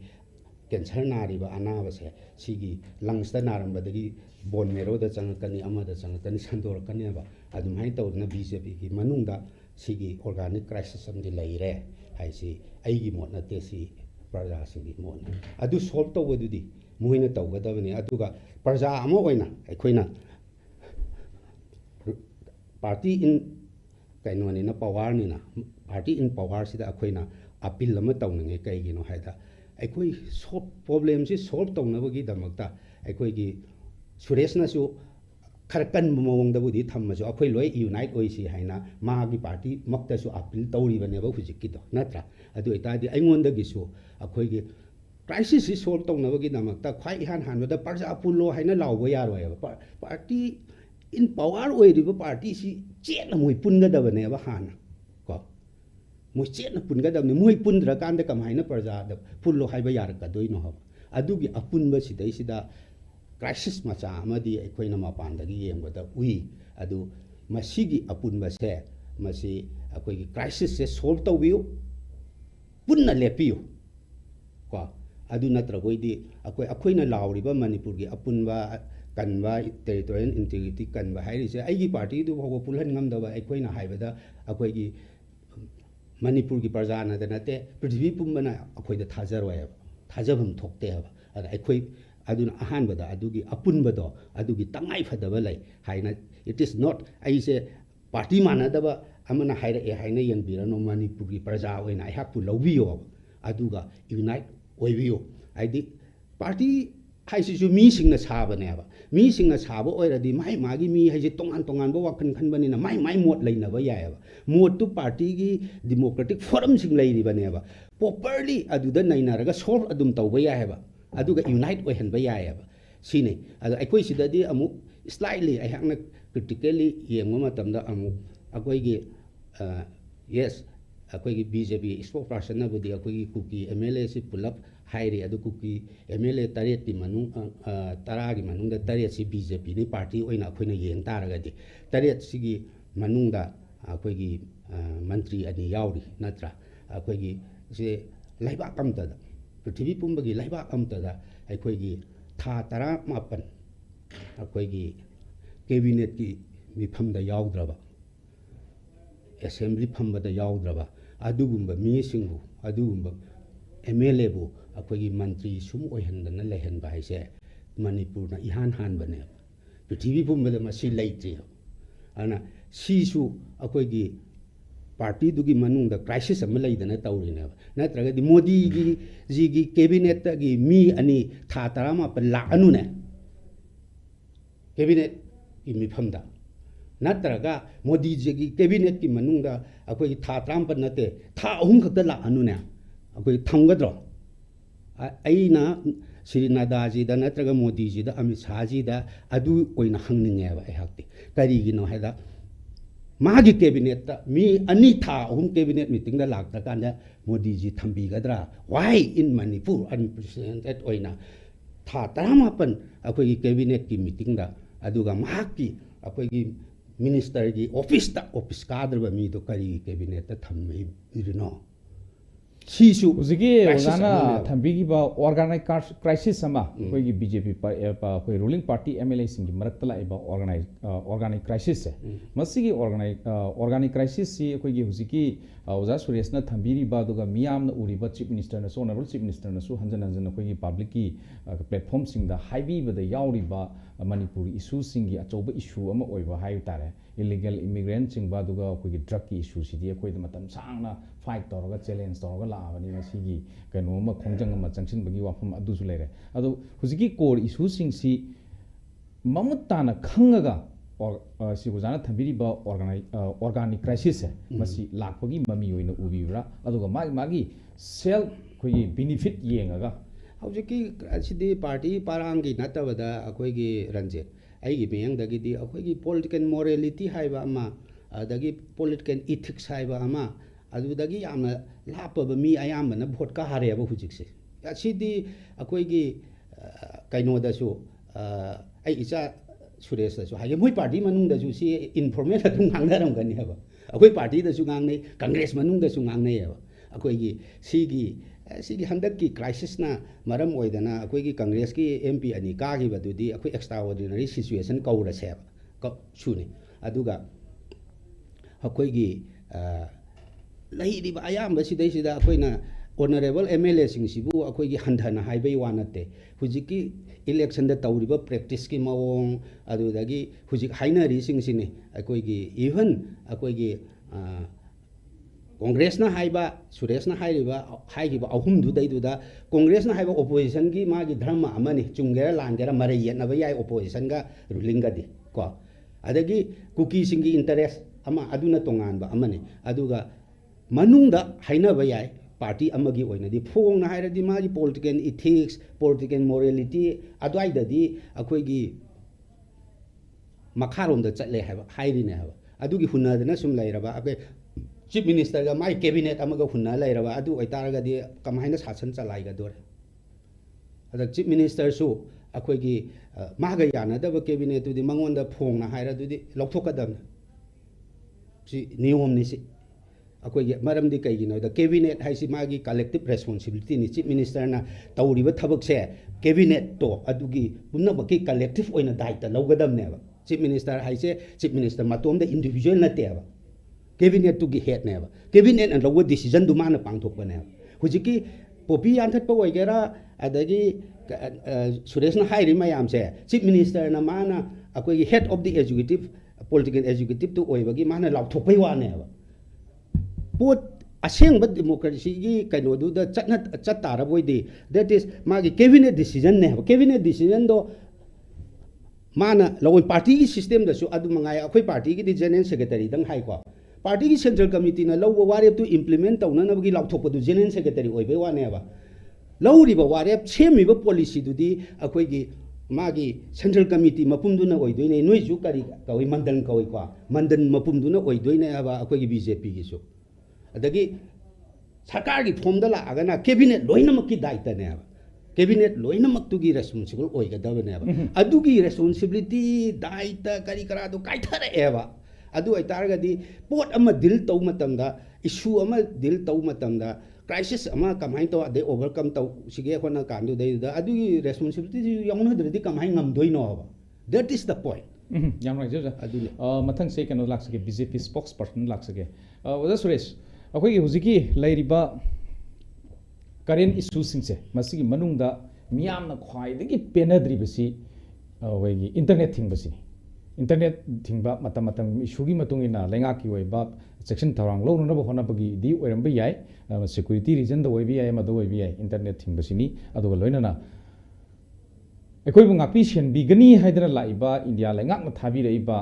cancer nariba anabase sigi lungs da narambadagi bone marrow da changakani ama da changakani sandor kani ba adum hai tawdna BJP ki manungda sigi organic crisis am di laire hai si aigi mot na te si praja singi mot adu solve tawdudi muhina tawgadabani aduga praja ama oina aikoina party in kainoni na power ni na party in power sida akoina appeal lama tawnange kaigino haida aikoi solve problem si solve tawnabagi damakta aikoi gi Suresh na su kharakan mawong da budi thamma su akhoi loi unite oi si haina ma gi party makta su appeal tawri bane ba hujik ki do natra adu ita di aingon da gi su akhoi gi crisis si solve tawnabagi damakta khwai han han da parja apullo haina lawbo yaro ba party in power oi ri ba party si chena moi punga da bane ba hana ko moi chena punga da ne moi pundra kan da kam haina parja da pullo haiba yar ka doi no ha adu gi apun ba si dai si da crisis macha amadi aikoina mapandagi yengbada ui adu masigi apunba se masi akoi crisis se solve tawbiu punna lepiu ko adu natra goidi akoina lawriba manipur gi apunba kanba territorial integrity kanba hairi se aigi party du hogo pulhan ngam daba aikoina haibada akoi gi manipur gi parjana da nate prithvi pumbana akoi da thajarwa thajabam thokte haba ada aikoi aduna ahan bada adugi apun bado adugi tangai phadaba lai haina it is not ai se party mana daba amana haira e haina yang birano manipur gi praja oina ai hakpu lawbiyo aduga unite oibiyo aidi party haisi ju mi singna sabane ba mi singna sabo oiradi mai magi mi haisi tongan tongan bo wakhan khan bani na mai mot leina ba ya ba mot tu party gi democratic forum sing leiri bane ba properly aduda naina raga solve adum tawba ya ba aduga unite oi han ba ya ba sine adu aikoi sidadi amu slightly ai hakna critically yengma matamda amu akoi gi yes akoi gi BJP spokesperson na budi akoi gi kuki MLA si pulap hairi adu kuki MLA taret ti manung tara gi manung da taret si BJP ni party oina akoi na yeng taraga di taret sigi manung da akoi gi mantri ani yauri natra akoi gi se laiba kamta da prithvi pumbagi laiba amta da aikoi gi tha tara mapan akoi gi cabinet ki mifam da yaudra assembly phamba da yaudra adugumba mi singbu adugumba MLA bu akoi gi mantri sum oihandana lehan ba haise manipur na ihan han bane prithvi pumba da masi laitri ana sisu akoi gi party dugi manung da crisis am leidana tawrina natraga di modi gi ji gi cabinet gi mi ani tha tarama pa la anu ne cabinet gi mi phamda natraga modi ji gi cabinet gi manung da akoi tha tram pa nate tha ahum khakta la anu ne akoi thamgadro aina Srinada ji da natraga modi ji da Amit Shah ji da adu oina hangninge ba ai hakti kari gi no haida magi cabinet ta mi ani tha ahum cabinet meeting da lakta kanda modi ji thambi gadra why in Manipur unprecedented oina tha taramapan akoi gi cabinet ki meeting da aduga mahaki akoi gi minister gi office kadra mi to kari cabinet ta thammi irino sisu uzigi ozana thambigi ba organic crisis sama koi gi BJP pa koi ruling party MLA singi marakta la ba organic crisis se masigi organic crisis si koi gi huziki oza Suresh na thambiri ba duga miyam na uri ba chief minister na so honorable chief minister na su hanjan koi gi public ki platform sing da haibi ba da yauri ba Manipur issue singi achoba issue ama oi ba hayu tare illegal immigrant sing ba duga koi gi drug ki issue si di koi da matam sangna fight toroga challenge toroga la bani na sigi kano ma khongjang ma changsin bagi wafam adu su leire adu huziki core issue sing si mamutta na khangaga si guzana thambiri ba organic crisis masi lakpagi mami oina ubibra aduga magi self koi benefit yengaga hujiki asidi party parangi natabada akoi gi ranjet ai gi meyang dagi di akoi gi political morality haiba ama adagi political ethics haiba ama adudagi yamna lapaba mi ayamna vote ka hare ba hujikse asidi akoi gi kaino da su ai isa Suresh da su haye moi party manung da su si informal da tung hangda ram gani haba akoi party da su ngang nei congress manung da su ngang nei haba akoi gi sigi handak ki crisis na maram oidana akoi gi congress ki MP ani ka gi badudi akoi extraordinary situation kaura se ka suni aduga akoi gi lahi ba ayam ba sidai sida akoi na honorable MLA sing sibu akoi gi handhana haibai wanate hujiki election da tawriba practice ki mawong adudagi hujik hainari sing sini akoi gi even akoi gi कांग्रेसना हाइबा सुरेशना हाइरिबा हाइगिबा अहुमदुदैदुदा कांग्रेसना हाइबा ओपोजिशन की मागी धर्म अमनि चुंगेरा लांगेरा मरे येनबा याय ओपोजिशन गा रूलिंग गा दि को अदगी कुकी सिंगी इंटरेस्ट अमा अदुना तोंगानबा अमनि अदुगा मनुंगदा हाइनबा याय पार्टी अमगी ओइनदी फोंगना हाइरदी मागी पॉलिटिकल इथिक्स पॉलिटिकल मोरालिटी अदवाइददी अखोइगी मखारोंदा चले हाइबा हाइरिने हाइबा अदुगी हुनदना सुम लैरबा अबे चीफ मिनिस्टर का माई कैबिनेट अमगा हुन्ना लैरबा अदु ओइतारगदी कमाइना शासन चलाइगदोरे अद चीफ मिनिस्टर सु अखोइगी मागा यानदब कैबिनेट तुदी मंगोंदा फोंगना हाइरदुदी लौथोकदम सी नियम निसि अखोइगी मरमदी कैगिनो द कैबिनेट हाइसि मागी कलेक्टिव रेस्पोंसिबिलिटी नि चीफ मिनिस्टर ना तौरिबा थबक से कैबिनेट तो अदुगी पुनबकी कलेक्टिव ओइना दायित्व लौगदमनेबा चीफ मिनिस्टर हाइसे चीफ मिनिस्टर मतोमदा इंडिविजुअल नतेबा कैबिनेट तुगी हेड नेबा कैबिनेट अन लौव डिसीजन दु माना पांथोकबने हुजिकी पोपी यानथटपा ओइगेरा अदगी सुरेशना हाइरि मयाम से चीफ मिनिस्टर ना माना अकोई head of the executive political executive तो ओइबगी माना लाउथोकपै वानेबा पोट असेंग डेमोक्रेसी की कैनोदुदा चटना चट्टारबोइदि दैट इज मागी कैबिनेट डिसीजन ने कैबिनेट डिसीजन दो माना लौन पार्टी की सिस्टम दसु अदु मंगाय अखोई पार्टी की जनरल सेक्रेटरी दंग हाइको पार्टी की सेंट्रल कमिटी ना लौ वारेप तो इम्प्लीमेंट तौननबगी लाउथोकपदु जनरल सेक्रेटरी ओइबे वानेबा लौरिबा वारेप सेमिबा पॉलिसी दुदी अखोइगी मागी सेंट्रल कमिटी मपुमदुना ओइदोइने नोइजु करी कवि मंडन कवि को मंडन मपुमदुना ओइदोइने अबा अखोइगी बीजेपी की सु अदगी सरकार की फॉर्म दला आगना कैबिनेट लोइनमकी दायित्वने अबा कैबिनेट लोइनमक्तुगी रेस्पोंसिबल ओइगदबने अबा अदुगी रेस्पोंसिबिलिटी दायित्व करी करा दो काइथरे एबा अदु आइतारगदी पोट अमा डील तौ मतंदा इशू अमा डील तौ मतंदा क्राइसिस अमा कमाइन तो अदे ओवरकम तौ सिगे खोना कांदु दैदा अदुगी रेस्पोंसिबिलिटी याउनदरदी कमाइन ngमदोइनो अबा दैट इज द पॉइंट याम राइट जोजा मथंग से कनो लाक्सके बीजेपी स्पोक्स पर्सन लाक्सके वजा सुरेश अखोई हुजिकी लैरिबा करेंट इशू सिंसे मसिगी मनुंगदा मियामना ख्वाइदगी पेनद्रिबसी वैगी इंटरनेट थिंगबसी इंटरनेट थिंबा मतम मतम इशूगी मतुंगिना लेंगाकी ओइबा सेक्शन थौरांग लौननबो होनबगी दी ओइरमबे याय सिक्योरिटी रीजन द ओइबी याय मदो ओइबी याय internet थिंबसिनी अदुगा लोइनना अखोइबु ngapi senbigani haidana laiba india lengakna thabireiba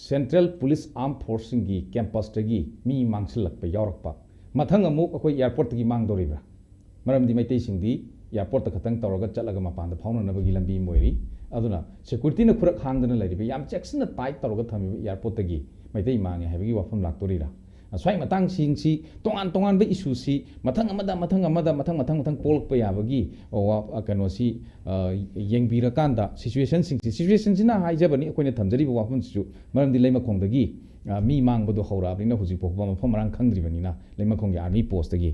central police armed forcing gi campus tagi mi mangsilakpa yaurakpa mathang amuk akoi airport gi mangdoribra maramdi maitai singdi airport ta khatang tawraga chalaga mapanda phaunanabagi lambi moiri aduna security na khurak hangdana lairiba yam checkson na tight tawraga thami airport tagi maitai mangi habagi wafam laktorira swai matang singsi tongan tongan be issue si mathang matang polk pa yabagi owa kanosi yengbira kanda situation sina haijabani akoina thamjari ba wafam su maramdi leima khongdagi mi mangbodo haurabina huji pokba mafam rang khangdribani na leima khonggi army post tagi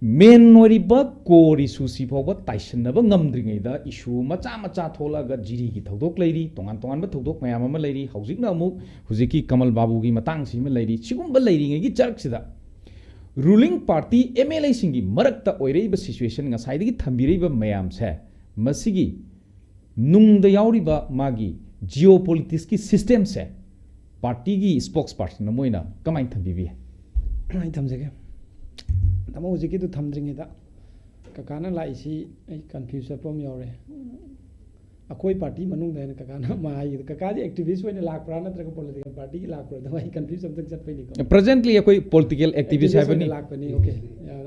मेन ओरिबा कोरी सुसी फोबा ताइसनबा ngमद्रिङैदा इशू मचा मचा थोलागा जिरी की थौदोक लैरी तोंगान तोंगान बा थौदोक मयाम अमा लैरी हौजिकना अमुक हुजिकी कमल बाबू की मतंग सिमा लैरी सिगुम्बा लैरिङैगी चरकसिदा रूलिंग पार्टी एमएलए सिंगी मरकता ओइरैबा सिचुएशन ngसाइदगी थम्बिरैबा मयाम से मसिगी नुंगदा याउरिबा मागी जियोपॉलिटिक्स की सिस्टम से पार्टी की स्पोक्स पर्सन मोइना कमाइन थम्बिबि आई थमजगे तमो हुजिकी तो थमद्रिङैदा ककाना लाइसी कन्फ्यूज चपम यावरे अखोई पार्टी मनुंग देन ककाना माई ककादी एक्टिविस्ट होइने लाकप्रा नत्रक पॉलिटिकल पार्टी की लाकप्रा दवाई कन्फ्यूज समतक चटपैनी को प्रेजेंटली अखोई पॉलिटिकल एक्टिविस्ट हैबनी लाकपनी ओके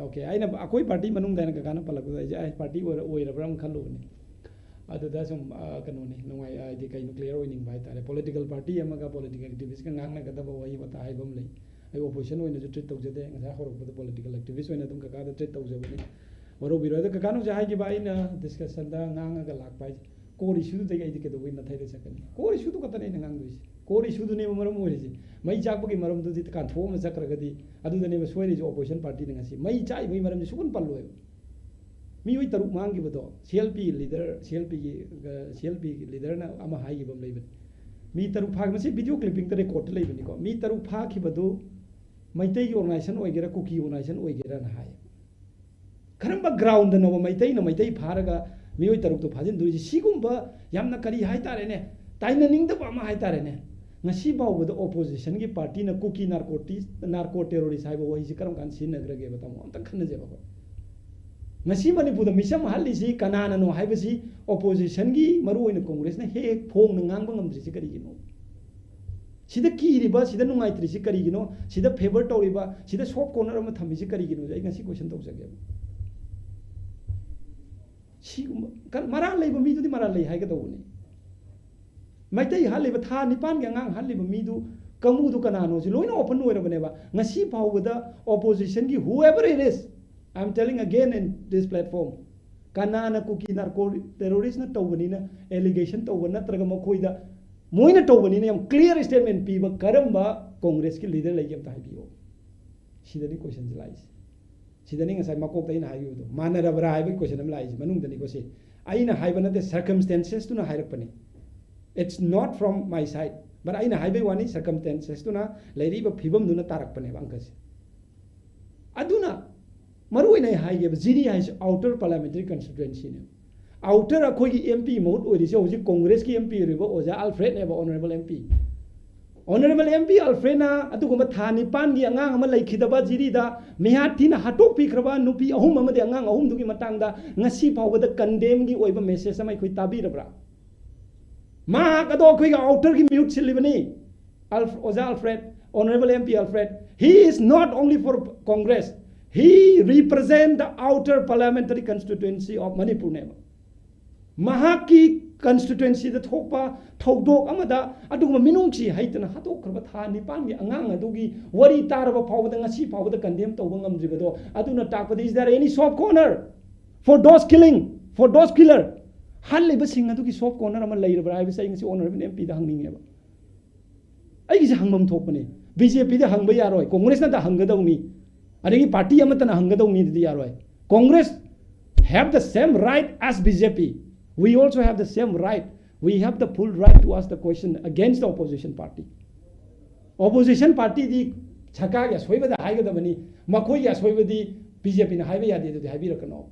ओके आइना अखोई पार्टी मनुंग देन ककाना पलक आई पार्टी ओइरब्रम खल्लोनी अदुदा सम कनोनी नोंगाई आइदि कै नुक्लियर ओइनिंग बाय तारे पॉलिटिकल पार्टी अमगा पॉलिटिकल एक्टिविस्ट का ngang गदब वही बता हाइबम लै आई ओपोजिशन होइने जो ट्रीट तौजदे ngसा हरकबद पॉलिटिकल एक्टिविस्ट होइने तुम कका द ट्रीट तौजबनी वरो बिरोद ककानो जा हाइ गिबा इन डिस्कशन दा ngang लाक पाइ कोर इशू दे गाइदि के दोइ नथाइरे सकनी कोर इशू तो कतने ngang दुइस कोर इशू दुने मरम ओइरिसि मई जाकबगी मरम दुदि कान थोम चक्रगदि अदुदने सोइरि जो ओपोजिशन पार्टी ngasi मई चाइ मई मरम सुकुन पल्लोय मी वई तरुक मांगिबदो सीएलपी की लीडर ना अमा हाइगिबम लेबन मी तरुक फाग मसे वीडियो क्लिपिंग त रिकॉर्ड लेबनी को मी तरुक फाखिबदो मैतै ऑर्गेनाइजेशन ओइगेरा कुकी ऑर्गेनाइजेशन ओइगेरा ना हाय खरंबा ग्राउंड न मैतै न मैतै फारगा मियोय तरुक तो फाजिन दुइ सिगुम्बा यामना करी हाय तारेने ताइना निंगदा अमा हाय तारेने ngasi bawbada opposition gi party na cookie narco terrorist haiba wai si karam kan sinnagrage batamo amta khanna je ba ngasi manipur da misam halli si kanana no haiba si opposition gi maru oina congress na he phong na ngang bangam dri si kari gi no sida ki riba sida nungai tri si kari gi no sida favor toriba sida shop corner ma thami si kari gi no ai ngasi question tok jage si kan mara leiba mi du di mara lei hai ga do ni mai tai hal leiba tha nipan ga ngang hal leiba mi du kamu du kanano si loina open oira bane ba ngasi phawda opposition gi whoever it is I am telling again in this platform kanana cookie narco terrorist na tawani na allegation tawna traga makhoida moina tawani na yam clear statement pi ba karamba congress ki leader lai yam ta biyo sidani question lais sidani ngasai makok tai na hayu do manara bra hai bi question am lais manung dani ko se aina haiba na the circumstances tu na hairak pani it's not from my side but aina haiba wani circumstances tu na lairi ba phibam du na tarak pani bangkas aduna maru ina haige jiri has outer parliamentary constituency ne outer akoi gi mp mohut ori se hoji congress ki mp ribo oja alfred ne ba honorable mp alfred na atu ko thani pan gi angang ama laikhidaba jiri da mehathi na hatok pi khraba nupi ahum ama de angang ahum du gi matang da ngasi phawda condemn gi oiba message amai khoi tabi rabra ma ka do khoi ga outer gi mute silibani oja alfred honorable mp alfred he is not only for congress. He represents the outer parliamentary constituency of Manipur. Mahaki constituency the Thopa, Togdog Amada, Aduma Minungchi, Haitana Hatokrabata, Nipangi, Angang, Adugi, Wari Tarava power than a sheep over the condemned to Wangam Jibado. Aduna Taka, is there any soft corner for those killing, for those killer? Hardly basing Aduki soft corner, I'm a later, but I was saying, honorable MP the hanging ever. I is a hangum topani. BJP the Hangbayaroi, Congress not the Hangadoni. Adagi party amatana hangado ni di yaroi. Congress have the same right as BJP. We also have the same right. We have the full right to ask the question against the opposition party. Opposition party di chaka ya soiba da haiga da bani makoi ya soiba di BJP na haiba ya di haibi rakano.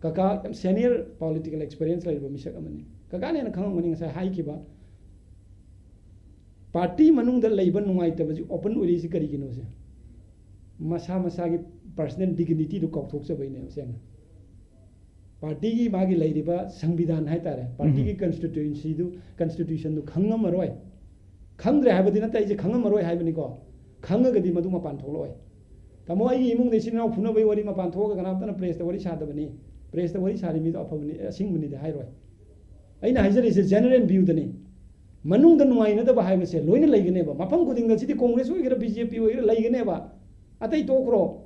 Kaka senior political experience lai ba misak amani. Kaka ne na khang mani ngasai hai ki ba. Party manung da laiba nungai ta ba open uri si kari kino se. Masa ki personal dignity to kok thokse bai ne sen party gi magi lairiba sangbidan hai tare party gi constitution du khangam maroi khangre habadi na tai je khangam maroi hai bani ko khanga gadi madu ma pan tholoi tamo ai imung de sinau phuna bai wari ma pan thoga kana tana press da wari sa da bani press da wari sari mi da aphabani sing bani da hai roi ai na hajar is general view da ne manung da nuai na da ba hai ba se loina laigane ba mapam kuding da sidi congress oi gira BJP oi gira laigane ba atai tokro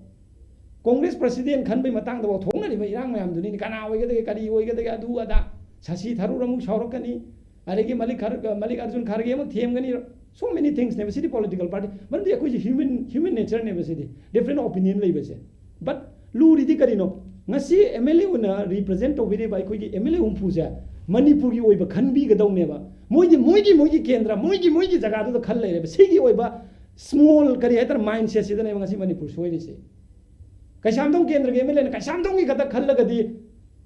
congress president khan bai matang da ba thongna ri bai irang mayam duni kana oi ga de kari oi ga de adu ada sasi tharu ramu saurakani aregi malik arjun kharge ma them gani so many things ne city political party but the koi human nature ne city different opinion lai ba se but luri di kari no ngasi MLA una represent to bire bai koi gi MLA umpu ja manipur gi oi ba khan bi ga dau ne ba moi gi kendra moi gi jaga do khal lai re ba sigi oi ba small kari hai tar mindset se ne ngasi manipur soi ri se kaisamdong kendra ge MLA ne kaisamdong gi kata khal laga di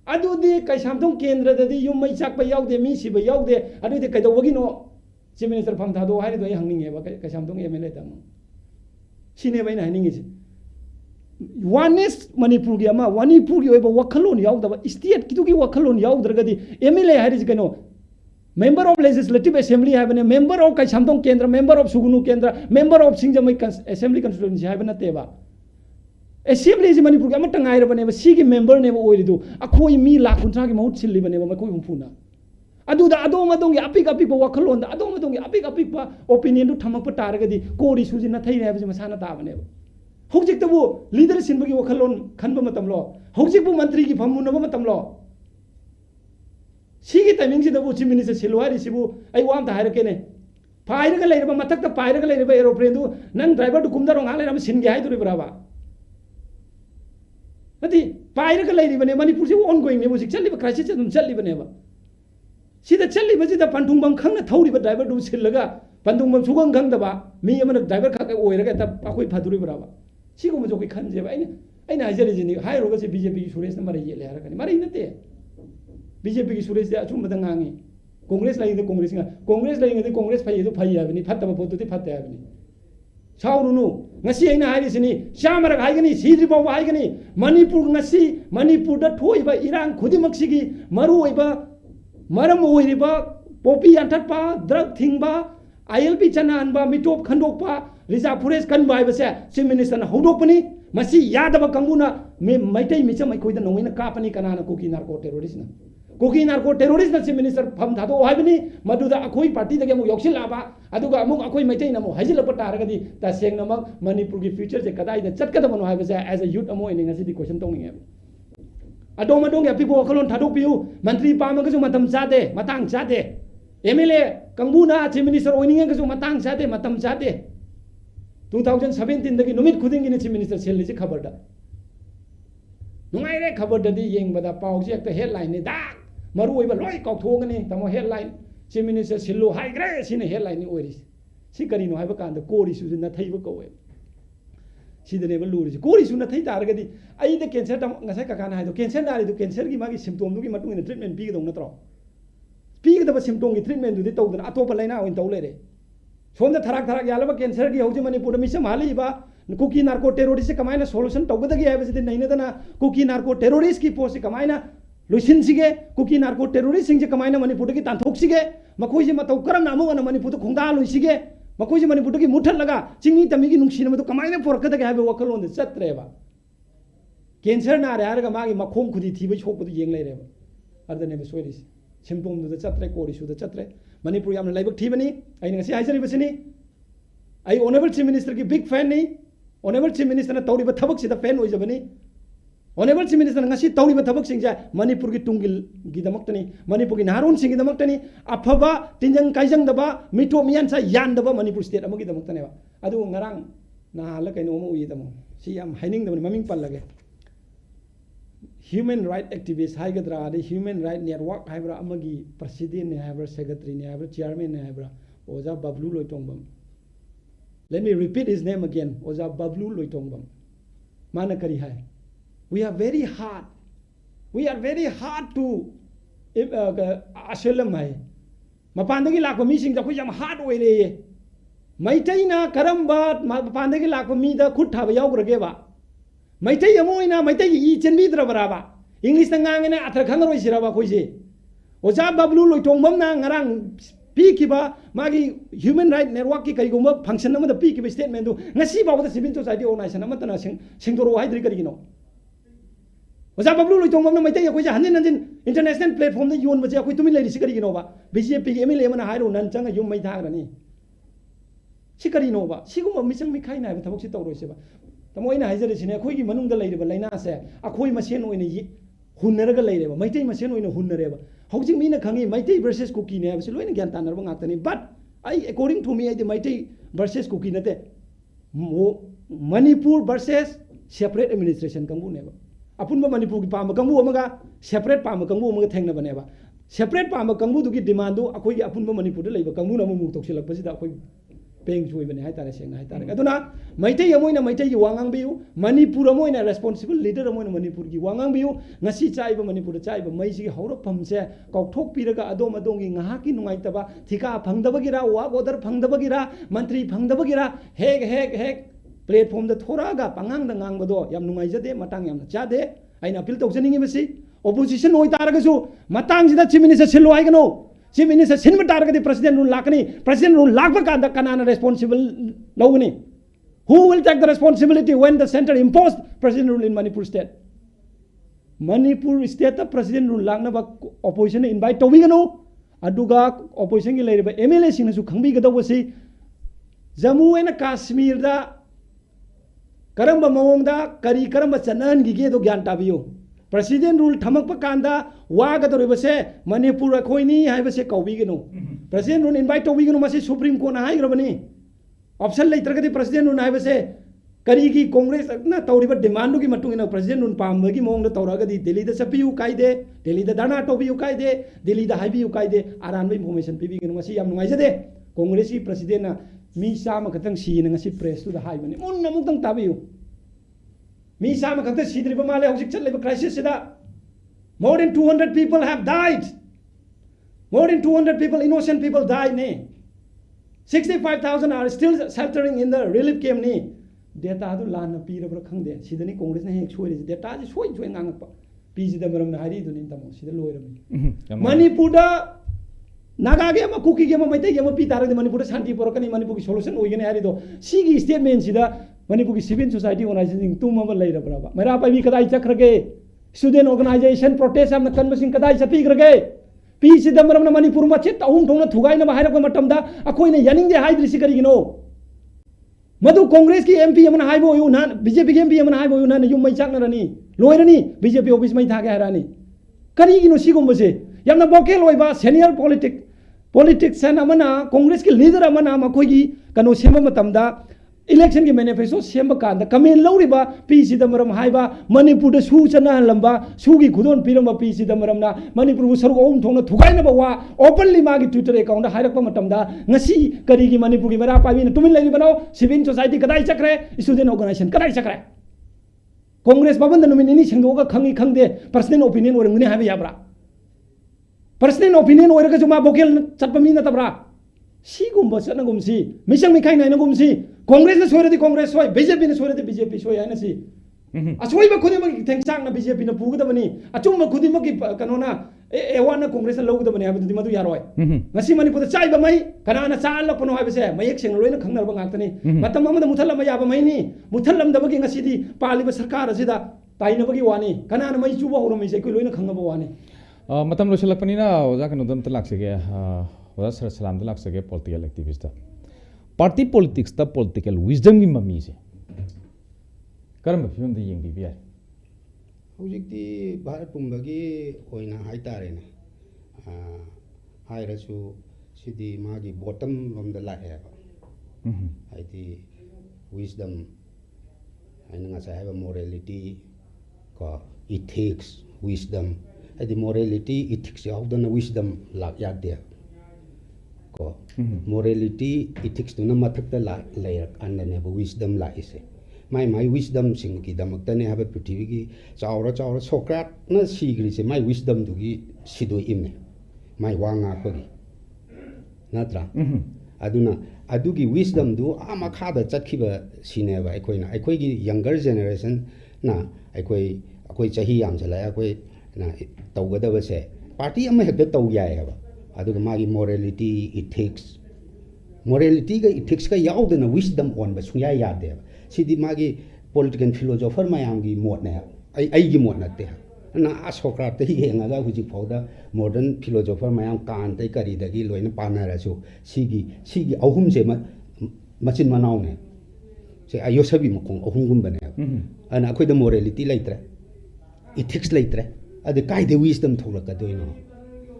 adu di kaisamdong kendra da di yum mai chak pa yaw de mi si ba yaw de adu de kai do wagi no chief minister pham tha do hai do hangning he ba kaisamdong MLA ta mo sine bai na hangning se one is manipur gi ama manipur gi oi ba wakhalon yaw da ba state ki tu gi wakhalon yaw draga di MLA hai ri kano member of legislative assembly have a member of Kaisamdong Kendra, member of Sugunu Kendra, member of Singjamai assembly constituency have a teva. Assembly is Manipur Gamatang Ivan, Sigi member never oil do. A koi me la Kuntaki Mount Silly, never Makoi Puna. Adu the Adomadong, Apika people walk alone, the Adomadong, Apika people opinion to Tamapataragadi, Kori Susan Natai have Masana Tavan. Hojik the war, leaders in Bugi walk alone, Kanbamatam law. Hojibu Mantriki Pamunamatam law. Sigi timing the Chief Minister Silwari Sibu, I want the hurricane. Pirate later, Matak the pirate later aeroplane, none driver to Kunda on Alam Singai to Ribrava. But the pirate lady, when a money puts you ongoing, there was exactly a crisis and Chelly never. See the Chelly was the Pantumbam Kanga Todi, but driver to Silaga, Pantumbam Sugan Gandaba, me and a driver Kaka or get a Pakui Paduri Brava. She was okay, can't I know there is in the high road BJP should raise the Maria Marina there. BJP is raised there to Madangangi. Congress लाइंग कांग्रेस फई फई है फतब पोतुदी फते है साउरुनु ngasi aina hairi sini shamara haigani sidri bawa haigani manipur ngasi manipur da thoiba irang khudimak sigi maru oiba maram oiriba popi anthat pa drug thingba ILP chanan ba mitop khandok pa reserve forest kan bai ba se chief minister na hodok pani masi yadaba kanguna me maitai micha mai khoida noina kapani kanana koki narco terrorist na कोकी नार्को टेरोरिस्ट चिफ मिनिस्टर फम थादो हाइबनी मदुदा अखोई पार्टी दगे मु योक्सिल लाबा अदुगा अमुक अखोई मैतै नमु हाइजिल पटारगदी तसेंग नमक मणिपुर की फ्यूचर से कदाई द चटकदबनो हाइबसे एज अ यूथ अमो इनिंग असि क्वेश्चन तोंगिंग अदोम अदोंग अपिबो खलोन थादो पियु मंत्री पामगसु मतम चादे मतंग चादे एमएलए कंबुना चिफ मिनिस्टर ओइनिंग गसु मतंग चादे मतम चादे 2017 दगी नुमित खुदिंग नि चिफ मिनिस्टर सेलिसि खबर दा नुंगाइरे खबर ददी येंगबदा पाउजी एकता हेडलाइन नि दा मरु ओइबा लोइ कौथोगनी तमो हेडलाइन चिफ मिनिस्टर सिल्लो हाइग्रे सिने हेडलाइन नि ओइरिस सि करिनो हाइबा कांद कोरि सुजु न थैबो कौवे सिदनेबा लुरिस कोरि सु न थै तारगदी आई द कैंसर तम ngасai काकाना हाइदो कैंसर नारि दु कैंसर की मागी सिम्पटोम दुगी मतुंग इन ट्रीटमेंट पीगदौ नत्रो पीगदबा सिम्पटोम की ट्रीटमेंट दुदि तौदना अतोपा लाइना ओइन तौ लेरे सोमदा थराक थराक यालबा कैंसर की हौजे मणिपुर मिसम हालिबा कुकी नार्को टेरोरिस्ट से कमायना सोल्यूशन तौगदगी हाइबसिदि नैनदना कुकी नार्को टेरोरिस्ट की पोस्ट कमायना लुसिन सिगे कुकी नार्को टेरोरिस्ट सिंग कमायना मणिपुर की तांथोक सिगे मखोई से मतौ करम नामुगना मणिपुर खोंगा लुसिगे मखोई से मणिपुर की मुठल लगा चिंगी तमी की नुंगसिन मदु कमायना पोरकदगे हाइबे वखलोन चत्रेबा कैंसर नारे हारगा मागी मखों खुदी थीबै छोकबदु येंग लेरेबा अदनेबे सोइरिस सिम्पटोम दु चत्रे कोरिसु दु चत्रे मणिपुर यामना लाइबक थीबनी आइना ngasi हाइजरिबसिनी आई ऑनरेबल चीफ मिनिस्टर की बिग फैन नहीं ऑनरेबल चीफ मिनिस्टर तौरीब थबक सिदा फैन होइजबनी ऑनरेबल चीफ मिनिस्टर ngasi तौरीब थबक सिंग जाय मणिपुर की तुंगिल गिदमक्तनी मणिपुर की नारोन सिंग गिदमक्तनी अफबा तिंजंग काइजंग दबा मिठो मियान सा यान दबा मणिपुर स्टेट अमगी दमक्तनेबा अदु ngarang नाहाल कइनो म उइदमो सि याम हाइनिंग दबनी ममिंग पल्लगे ह्यूमन राइट एक्टिविस्ट हाइगद्रा दे ह्यूमन राइट नेटवर्क हाइब्रा अमगी प्रेसिडेंट ने हाइब्रा सेक्रेटरी ने हाइब्रा चेयरमैन ने हाइब्रा ओजा Bablu Loitongbam Let me repeat his name again. Oza Bablu Loitongbam. Mana kari hai. We are very hard. We are very hard to asylum hai. Mapandagi lakwa mi sing da khoi yam hard oire. Maitai na karamba mapandagi lakwa mi da khut thaba yaugrage ba. Maitai amoina maitai I chenbi dra baraba. English na ngangene athra khangaroi siraba khoi se. Oza Bablu Loitongbam na ngarang पीकिबा मागी ह्यूमन राइट नेटवर्क की कईगुम फंक्शन अमदा पीकिबा स्टेटमेंट दु ngasi बावदा सिविल सोसाइटी ऑर्गेनाइजेशन अमतना सिंगदोरो हाइद्रि करिगिनो ओजा बबलू लोइतोंगमना मैतै अखोइ हनजिन हनजिन इंटरनेशनल प्लेटफॉर्म द योन बजे अखोइ तुमि लेरिसि करिगिनो बा बीजेपी के एमएलए मना हाइरो नन चंग युम मै थागरनी सि करिनो बा सिगुम मिचंग मिखाइ नाय थबक सि तौरोइसे बा तमोइना हाइजरिसिने अखोइ की मनुंग द लेरिबा लाइना से अखोइ मसेन ओइने हुनरगा लेरेबा मैतै मसेन ओइने हुनरेबा हौजिक मीना खंगी मैतै वर्सेस कुकी ने हाबसे लोइना ज्ञान तानरबा ngaktani but I according to me I Meitei versus Kuki नते मणिपुर वर्सेस सेपरेट एडमिनिस्ट्रेशन कंबू नेबा अपुनबा मणिपुर की पाम कंबू अमगा सेपरेट पाम कंबू अमगा थेंगना बनेबा सेपरेट पाम कंबू दुगी डिमांड दो अखोइ अपुनबा मणिपुर दे लेबा कंबू ना मुक तोक्सिलकपसिदा अखोइ पेंग चोइ बने हाय तारे सेंग हाय तारे अदुना मैतै अमोइना मैतै की वांगांग बियु मणिपुर अमोइना रेस्पोंसिबल लीडर अमोइना मणिपुर की वांगांग बियु ngasi चाइबा मणिपुर चाइबा मैसी हौरफम से कौथोक पिरगा अदोम अदोंगी ngahaki नुंगाइतबा थिका फंगदबगिरा वा गोदर फंगदबगिरा मंत्री फंगदबगिरा हेग प्लेटफॉर्म द थोरागा पंगांग द ngangbado yam नुंगाइजदे मतंग yam चादे आइना अपील तौजनिंगी बसी opposition होय तारगसु मतंग जिदा चीफ मिनिस्टर सिलो आइगनो चीफ मिनिस्टर सिनमा तारगदि प्रेसिडेंट रूल लाकनी प्रेसिडेंट रूल लाकबा कांदा कनाना रेस्पोंसिबल लौगनी who will take the responsibility when the center imposed president rule in Manipur state Manipur state the president rule lakna ba opposition invite tobigano aduga opposition gi leiriba MLA singna su khangbi gadawasi Jammu and Kashmir da karamba mawongda kari karamba chanan gi ge do gyan tabiyo president rule thamakpa kanda waga doribase Manipur akhoini haibase kaubigano president rule invite tobigano masi supreme court na haigrabani option लेत्रगदि प्रेसिडेंट रुन हाइबसे करी की कांग्रेस ना तौरिबा डिमांड की मतुंग ना प्रेसिडेंट रुन पामबगी मोंग तौरगदि दिल्ली द सपियु काइदे दिल्ली द धरना टोबियु काइदे दिल्ली द हाइबियु काइदे आरान बे इन्फॉर्मेशन पिबिगन ngasi yam nungaijade कांग्रेस की प्रेसिडेंट ना मी साम खतंग सीन ngasi प्रेस तु द हाइबने मुन नमुक्तंग ताबियु मी साम खत सीद्रिबा माले हौजिक चलेबा क्राइसिस सिदा more than 200 people have died More than 200 people, innocent people died. 65,000 are still sheltering in the relief camp. Data do land appear of Kangde. Sidney Congress and Hexway. Data is showing Angapa. Peace the Maram Hari to Nintamo. See the lawyer. Manipura Nagagama cookie game of my take a pitara, the Manipura Santi Porokani Manipuki solution, or Yanarido. Sigi statements in the Manipuki Civil Society organizing 2 months later. Marapa Vikadai Chakrage, student organization protest and the conversing Kadai Sapigrage. Peace the Maram Manipur Machet, Tona Tugaina Maharakamata, a coin a Yaning the Hydri Sicarino. Madu Congress ki MP amana haibo yunan BJP ki MP amana haibo yunan yum mai chakna rani loirani BJP office mai thage harani kari gino sigum base yamna bokel loiba senior politics and amana Congress ki leader amana makoi gi kano sema matamda election ki manifesto sema kanda kamen loriba PC damaram haiba Manipur da su chana lamba su gi khudon piramba PC damaram na Manipur bu saru om thongna thugai na bawa openly magi Twitter account hairak pa matamda ngasi kari gi Manipur gi mara pabi na tumin lai banao civil society kadai chakre student organization kadai chakre Congress baban da nomin ini singdo ga khangi khangde personal opinion or ngune haiba yabra personal opinion or ga juma bokel chatpami na tabra Sigumba Sanagumsi, Mission Mikaina Nagumsi, Congress is already Congress, BJP is already BJP, so I see. A swipe could think Sang BJP in a Pugudamani, a Chuma Kudimaki Canona, a one Congress and Logo the money happened to Madu Yaroi. Nasimani put the child of my Canana Sala Pono, I say, my ex and Rena Kangar Anthony, but the moment Mutala Mayaba Maini, Mutalam the Bucking a city, Pali Sakara Zida, Tainabagi, Canana Majuba or Misekulina Kangabawani. Matam Rosalapana, Zakanudam Talaxage. Sir Salam the Laxage political activist. Party politics, the political wisdom in Mamise. Karam of the young BBI. Hujiki Barapumbagi Oina Haitaren. Hirasu Sidi Magi bottom from the latter. I wisdom. I know as I have a morality, ethics, wisdom. I the morality, ethics, out than wisdom like there. Morality, ethics do not matter layer and then have wisdom like say. My wisdom sing Damaktan have a pretty Chaura Socrat, not secret, my wisdom to give Sido Imne. My Wanga Podi. Natra. Aduna, Adugi wisdom do Amakada Chakiba Sineva, Equagi younger generation, na Equi Chahi Amsala, Equi Tawada was say. Party am have the Tawya. Aduga magi morality, ethics. Morality ka ethics ka yaudana wisdom on ba sunya yade. Sidi magi political philosopher mayamgi mot na. Ai gi mot na te. Na Socrates hi henga ga huji phoda modern philosopher mayam Kant ai kari dagi loina panara su sigi ahum se machin manau ne. Se ayo sabi makong ahum gum bane. Ana akhoi da morality laitre. Ethics laitre. Ade kai de wisdom thola ka doino.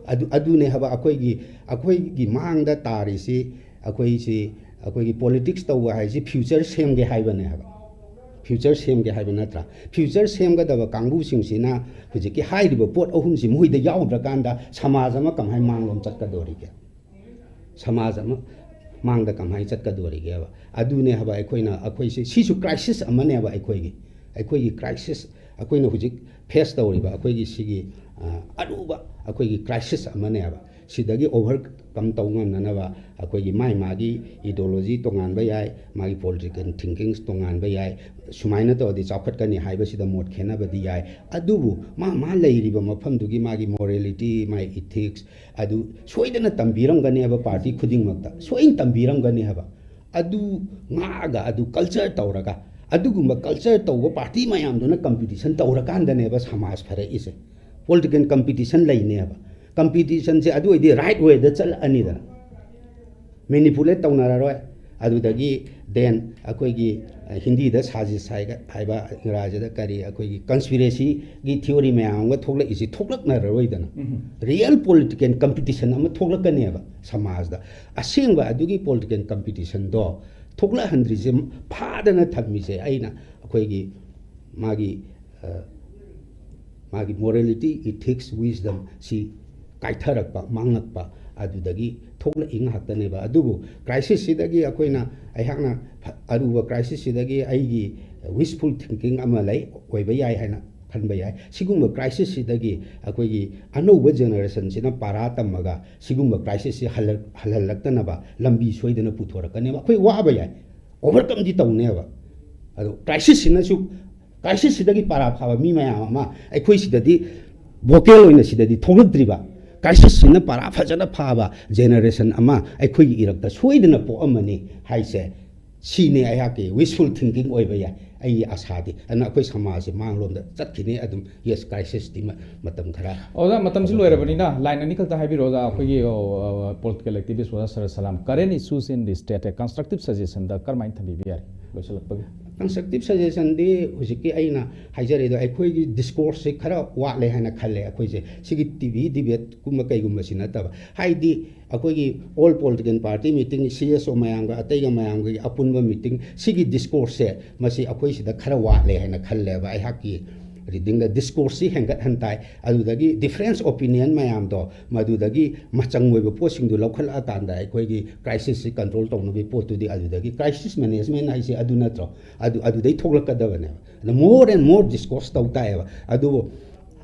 Adune have a quagi mang that tarisi, a quagi politics to wise, future same ge haven have. Future same ge havenatra. Future same got of a kangu simsina, which a hide of port ohun sim with the Yaudaganda, Samazama come high manglom Chatkadoriga. Samazama mang the come high Chatkadoriga. Adune have a quina, a quasi, Sisu crisis a maneva a quagi crisis, a queen of which pest over a quagi sigi. Aruba, a quagi crisis a maneva. Sidagi overcome tongan nanava, a quagi my magi, ideology tongan bayai, magi political thinkings tongan bayai, Sumaina to the Chapakani Hibasi the Mot Kenaba di eye. Adubu, ma lady mapam to give magi morality, my ethics. Adu, Sweden at Tambiram Ganeva party couldn't makta. Swing Tambiram Ganeva. Adu Maga, adu culture tauraga. Adugumba culture to party my am dona competition taurakan the nevers Hamas Pere is it. Political competition like never. Competition say adu the right way that's all another. Manipulate Taunara Adudagi, then Akoigi Hindi that's Hazi Saiga, Haiba Raja the Kari, Akoigi conspiracy, gi theory man, what Togla is it Toglak Nararoidan. Real political competition, I'm a Toglaka never, Samazda. A single Adugi political competition door. Togla Handrism, pardon a Tammise, Aina, Akoigi Magi. Magi morality, ethics, wisdom, si kaitarakpa, mangakpa, adudagi, togla ing hataneba, adubu, crisis sidagi, akoina, ayakna, aduba crisis sidagi, aigi, wishful thinking amalay, oibayai hana, खनबा याय सिगुम क्राइसिस सिदगी अखोगी अनौब जनरेशन सिना पारा तमगा सिगुम क्राइसिस से हललक्तनबा लंबी सोइदना पुथोरकनेबा अखोई वाबा याय ओवरकम दि तौनेबा अदो क्राइसिस सिनासु क्राइसिस सिदगी पारा फाबा मी मयाम अमा अखोई सिददी भोकेल ओइना सिददी थोलद्रिबा क्राइसिस सिना पारा फजना फाबा जनरेशन अमा अखोई इरक्ता सोइदना पोअमनी हाइसे सीने अयाके विशफुल थिंकिंग ओइबा याय आई आशादी अना अखोई समाज मांगलोम चतखिने अदुम यस क्राइसिस दी मतम खरा ओदा मतम से लोइरबनिना लाइन अनि खलता हाइबि रोजा अखोई पॉलिटिकल एक्टिविस्ट ओदा सर सलाम current issues in the state constructive suggestion दा करमाइन थंबि यार लोसलपगे कंस्ट्रक्टिव सजेशन दी हुजिकी आइना हाइजरेदो अखोई डिस्कोर्स से खरा वाले हाना खले अखोई से सिगी टीवी डिबेट कुम कईगुम सिना तब हाइदी अखोई all political party meeting CSO मयांगा अतैगा मयांगा अपुनबा मीटिंग सिगी डिस्कोर्स से मसी अखोई सिदा खरा वाले हाना खले बा आहाकी रीडिंग द डिस्कोर्स से हेंगत हंताई अदुदगी डिफरेंस ओपिनियन मयाम दो मदुदगी मचंग ओइबो पोसिंग दु लौखल अतांदा अखोई क्राइसिस से कंट्रोल तौनबी पोतुदी अदुदगी क्राइसिस मैनेजमेंट हाइसे अदु नत्रो अदुदै थोगलकदबने मोर एंड मोर डिस्कोर्स तौताएबा अदु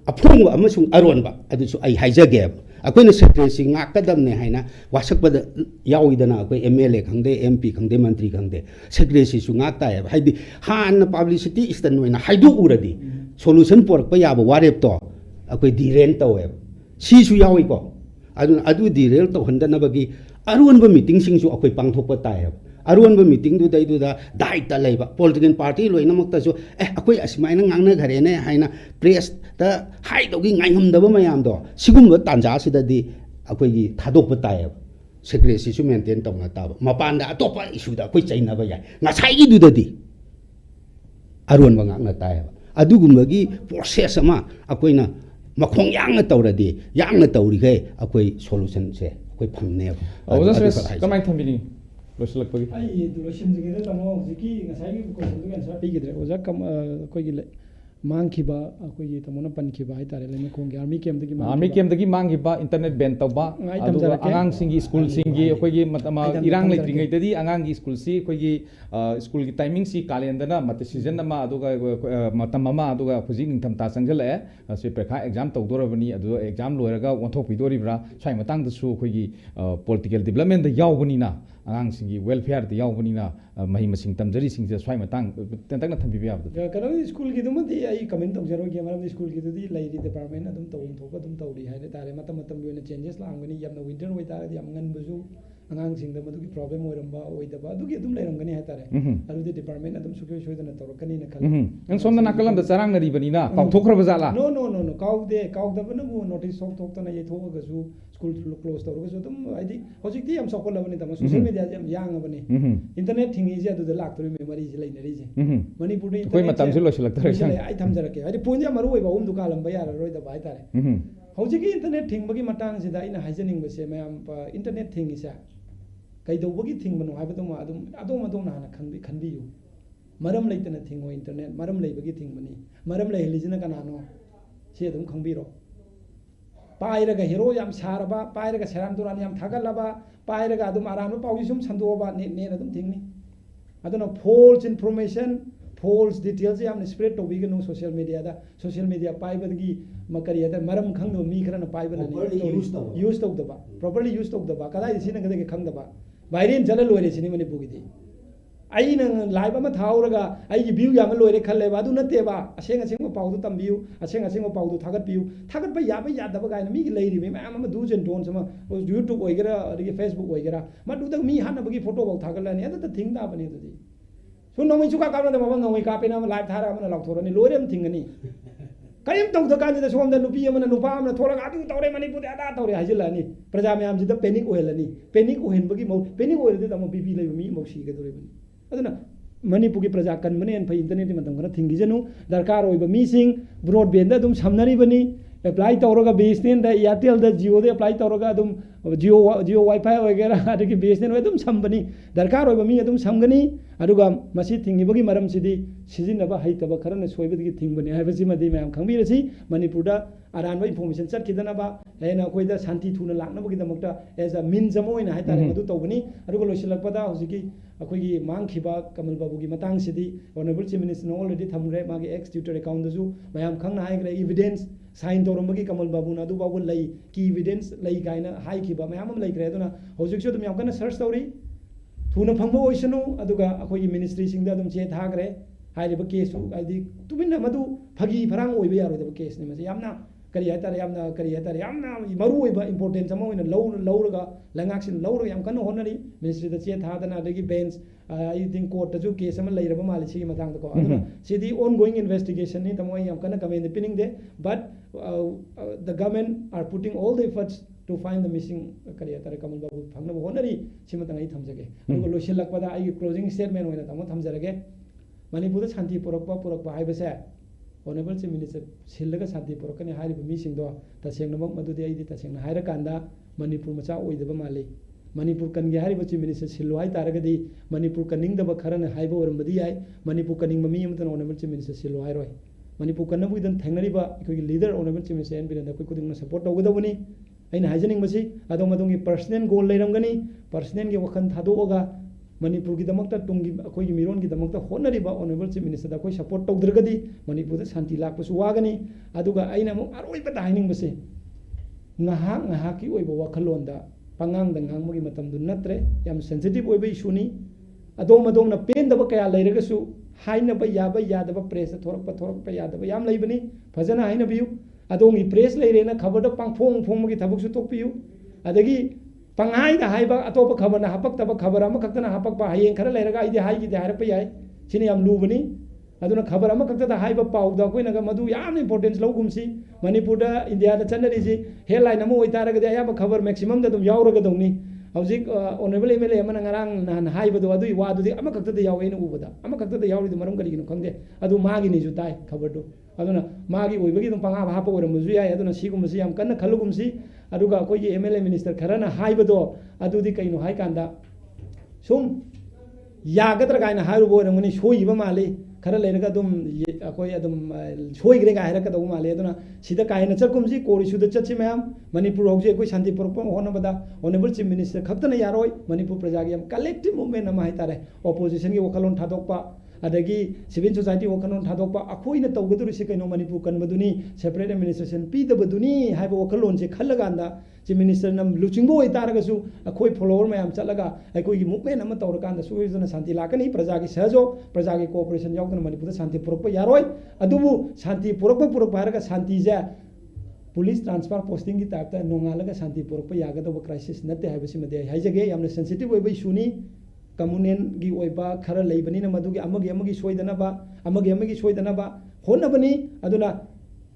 अफुंग अमसुंग अरोनबा अदुसु आई हाइजगे अखोइना secretary ngakadamne haina wasakpada yaoidana akoi MLA khangde MP khangde मंत्री khangde सेक्रेटरी सु ngakta है हाइदि हान पब्लिसिटी इस्टन ओइना हाइदु उरदि सोल्यूशन पोरक याब वारेप तो अखोई डिरेन तौवे सिसु यावइको अदु डिरेल तो हंदनबगी अरुनब मीटिंग सिंगसु अखोई पांगथोप ताय अरुनब मीटिंग दु दैदुदा दाइता लेबा पॉलिटिकल पार्टी लोइनमक्तसु अखोई असमाइना ngangne घरेने हाइना प्रेस ता हाइदोगी ngaihumdaba mayam do sigumba tanja sidadi अखोई थादोप ताय सेक्रेटरी सु मेंटेन तौना ताब मपानदा अतोपा इशू दा अखोई चाइनाबा याय ngasai दुददी अरुनब ngakna ताय अदुगुमगी प्रोसेस अमा अखोइना मखोंग यांगना तौरदी यांगना तौरिगे अखोई सोल्यूशन से अखोई फंगने ओजा सर कमाइन थंबिनी लोसलपगी आई दुलोशन जगे तमो जिकी ngasai क्वेश्चन दु आंसर पिगिद्रे ओजा कम अखोई मांगखिबा अखोई तमोना पनखिबा हाय तारे लेमे खोंग आर्मी केम दगी मांगखिबा इंटरनेट बैन तौबा अदुगा आंगांग सिंगी स्कूल सिंगी अखोई मतमा इरांग लेत्रिंगै ददी आंगांग की स्कूल सी अखोई स्कूल की टाइमिंग सी कालेंदना मत सीजन मा अदुगा मतम मा अदुगा खुजि निंथम ता संगले से परीक्षा एग्जाम तौदोरबनी अदु एग्जाम लोयरगा वंथोक पिदोरिब्रा स्वाइ मतंग दसु अखोई पॉलिटिकल डेवलपमेंट दा यावबनीना आंगांग सिंगी वेलफेयर दा यावबनीना मही मसिंग तमजरी सिंग स्वाइ मतंग तेंतकना थंबिबि याबद कनो स्कूल की दुमदी आई कमेंट तौजरो के मरम स्कूल की दुदी लाइरी डिपार्टमेंट अदुम तौन थोक अदुम तौरी हाय तारे मतम मतम योना चेंजेस लांगनी यामना विंटर होय तारे याम ngन बजु आंगांग सिंग द मदुगी प्रॉब्लम होरंबा ओइदबा अदुगी अदुम लेरंगनी हाय तारे अदुदी डिपार्टमेंट अदुम सुके सोइदना तौरकनी न खल नंग सोमना नाकलम द चरांग नदी बनीना काउथोखरब जाला नो नो नो नो काउदबनबु नोटिस सोक थोकतना ये थोगसु स्कूल क्लोज तौरगसु अदुम आइदि होजिकती याम सकोलबनी तम सोशल मीडिया याम यांगबनी इंटरनेट थिंगी जे अदुदा लाक्तोरी मेमोरी जे लेनरी जे मणिपुर द कोई मतम से लोसलक्तरे आई थमजरके आइदि पॉइंट या मरु ओइबा उम दुकालम बया रोइदा बाय तारे होजिकी इंटरनेट थिंगबगी मतंग सिदा इन हाइजनिंग बसे मयाम इंटरनेट थिंग इसा कईदौबगी थिंगबनो हाइबदोमा अदोम नाना खनबियु मरम लेतना थिंगो इंटरनेट मरम लेबगी थिंगबनी मरम लेहलिजना कनानो से अदुम खंबिरो पाइरगा हीरो याम सारबा पाइरगा सेराम दुरान याम थागलबा पाइरगा अदुम आराम पाउजी सुम संदोबा नेट अदुम थिंगनी अदुना फॉल्स इन्फॉर्मेशन फॉल्स डिटेल्स याम स्प्रेड तौबिगनो सोशल मीडिया पाइबदगी मकरी अदर मरम खंगदो मी खरना पाइबना यूज तौदबा प्रॉपर्ली यूज तौदबा कदाइ सिना गदे खंगदबा वायरल चल लोरे सिनी मणिपुरगी अन लाइव अमा थाउरगा अगी व्यू याम लोरे खल्लेबा अदु नतेबा असेंग असेंग पाउदु तंबियु असेंग असेंग पाउदु थागतपियु थागतबा याबा यादबा गायना मी लेरी मी मैम अमा दूज एंड डोंट्स अमा यूट्यूब ओइगरा अदि फेसबुक ओइगरा मदुदा मी हानबगी फोटो बाउ थागलनी अदु त थिंग दाबनी दुदी सो नोमै सुका काबना दबा नोमै कापेना लाइव थारा अमा लाउथोरनी लोरेम थिंगनी कयम तौद कानद सोमदा नुपी अमना नुपा अमना थोरगा अदु तौरे मणिपुर अदा तौरे हाजिलानी प्रजा म्याम जिदा पैनिक ओहेलनी पैनिक ओहेनबगी मौ पैनिक ओहेलदि तम बीपी लेब मी मौसी गदोरेबनी अदुना मणिपुर की प्रजा कनबने एन फै इंटरनेट मतम खरा थिंगिजनु दरकार ओइबा मीसिंग ब्रॉडबैंड अदुम समनरिबनी अप्लाई तौरगा बीएसएनएल दा एयरटेल दा जियो दा अप्लाई तौरगा अदुम जियो वाईफाई वगैरह अदगी BSNL अदुम सम्बनी दरकार होइबा मी अदुम सम्गनी अदुगा मसी थिंगिबगी मरम सिदी सिजिनबा हैतबा खरन सोइबदगी थिंगबनी हाइबसि मदि मैम खंगबिरसि मणिपुरदा अरानबा इन्फॉर्मेशन चटकिदनबा हेना कोइदा शांति थुना लाकनबगी दमकता एज अ मीन जमो होइना हाइतारे मदु तौबनी अदुगा लोइसिलकपदा होजिकी अखोइगी मांगखिबा कमल बाबूगी मतंगसिदी ऑनरेबल चीफ मिनिस्टर ऑलरेडी थमग्रे मागी एक्स ट्विटर अकाउंट दजु मैम खंगना हाइग्रे एविडेंस साइन तौरमगी कमल बाबूना अदु बाबू लई की एविडेंस लई गाइना हाइखिबा मैम लैग्रे अदुना होजिकसु दम याम कना सर्च तौरी थुना फंगबो ओइसनु अदुगा अखोइगी मिनिस्ट्री सिंगदा दम चे थाग्रे हाइरिबा केस आइदि तुबिना मदु फगी फरांग ओइबा यारोइदबा केस ने मसे यामना करी हाइतारे यामना करी हाइतारे यामना मरु ओइबा इंपोर्टेंस अमा ओइना लौरगा लंगाक्सिन लौरगा याम कना होनरी मिनिस्ट्री दा चे थादना अदगी बेंच आई थिंक कोर्ट तजु केस अमा लैरबा माले सिगी मतंग दको अदुना सिदी ऑनगोइंग इन्वेस्टिगेशन नि तमो याम कना कमेंट पिनिंग दे but the government are putting all the efforts to find the missing kariya tare kamal babu phangna honari simatang ai thamjage adugo loisilakpada ai closing statement oina tamo thamjarage manipur da shanti purakpa haibase honorable chief minister sillaga shanti purakani hairiba mi singdo tasengna madudi ai di tasengna haira kanda manipur macha oidaba mali manipur kan ge hairiba chief minister sillu hai taragadi manipur kaning da bakharana haiba orambadi ai manipur kaning mami amtan honorable chief minister sillu hairoi manipur kan bu dan thangnariba ikoi leader honorable chief minister en biran da koi kudingna support tawgadabuni अगर हाइजनिंग बसी अदोमदोंगी पर्सनल गोल लेरमगनी पर्सनल की वखन थादोगा मणिपुर की दमकता तुंगी अखोई मिरोन की दमकता होनरिबा ऑनरेबल चीफ मिनिस्टर दा कोई सपोर्ट तौद्रगदी मणिपुर दा शांति लाकपसु वागनी अदुगा अइना मु अरोइबा हाइनिंग बसे ngahak की ओइबा वखलोन दा पंगांग दंगांगमगी मतम दु नत्रे याम सेंसिटिव ओइबा इशूनी अदोमदोंना पेंदबा कया लेरगसु हाइनबा याबा यादबा प्रेस थोरकपा यादबा याम लैबनी फजना हाइनबियु अदोंगी प्रेस लेरेना खबर द पांगफोंग फोंगगी थबक सु तोकपियु अदगी पंगाई दा हाइबा अतोप खबर ना हपक तब खबर अमा खक्तना हपक बा हायें खरा लेरगा इदि हाइगी दे हारप याय सिनि याम लुबनी अदुना खबर अमा खक्ता दा हाइबा पाउ दा कोइना गा मदु याम इंपोर्टेंस लौगुमसी मणिपुर दा इंडिया दा चनरिजी हेडलाइन अमा ओइतारगा दे आयाबा खबर मैक्सिमम दा दुम यावरगा दौनी हौजिक ऑनरेबल एमएलए अमना ngarang नान हाइबदो अदुई वादुदि अमा खक्ता दा यावेन उबदा अमा खक्ता दा यावरिदो मरम करिगिनो खंगदे अदु मागी नि जु ताइ खबर दो अदुना मागी ओइबगी दम पंगा हापा ओरमजु याय अदुना सिगुमसी याम कन्न खलुगुमसी अदुगा कोई एमएलए मिनिस्टर खरना हाइबदो अदुदि कैनो हाइ कांदा सुम यागद्र गायना हारुबो ओरमनि सोइबा माले खरा लेरगा दुम अकोई अदुम सोइग्रे गा हेरका दउ माले अदुना सिदा कायना चकुमसी कोरिसुदा चछि मयाम मणिपुर हौजे कोई शांति पुरकपम होनबदा ऑनरेबल चीफ मिनिस्टर खक्तना यारोय मणिपुर प्रजागी याम कलेक्टिव मूवमेंट अमा हाइतारे ओपोजिशन की वखलोन थादोकपा अदगी सिविल सोसाइटी वखलोन थादोकपा अखोइना तौगदुरिसे कैनो मणिपुर कनबदुनी सेपरेट एडमिनिस्ट्रेशन पीदबदुनी हाइबो वखलोन से खल्लगांदा चीफ मिनिस्टर नम लुचिंगबो होइतारगसु अखोइ फॉलोअर मयाम चलगा अखोइगी मूवमेंट अमा तौरकांदा सुयोजना शांति लाकनी प्रजागी सहजो प्रजागी कोऑपरेशन यावदना मणिपुर शांति पुरकपा यारोय अदुबु शांति पुरकपा हारगा शांति जे पुलिस ट्रांसफर पोस्टिंग की टाइप ता नोंगालगा शांति पुरकपा यागदबो क्राइसिस नते हाइबसि मदे हाइजगे यामना सेंसिटिव ओइबा इशूनी कम्युनियन की ओइबा खरा लैबनी न मदुगी अमगी सोइदनबा होनबनी अदुना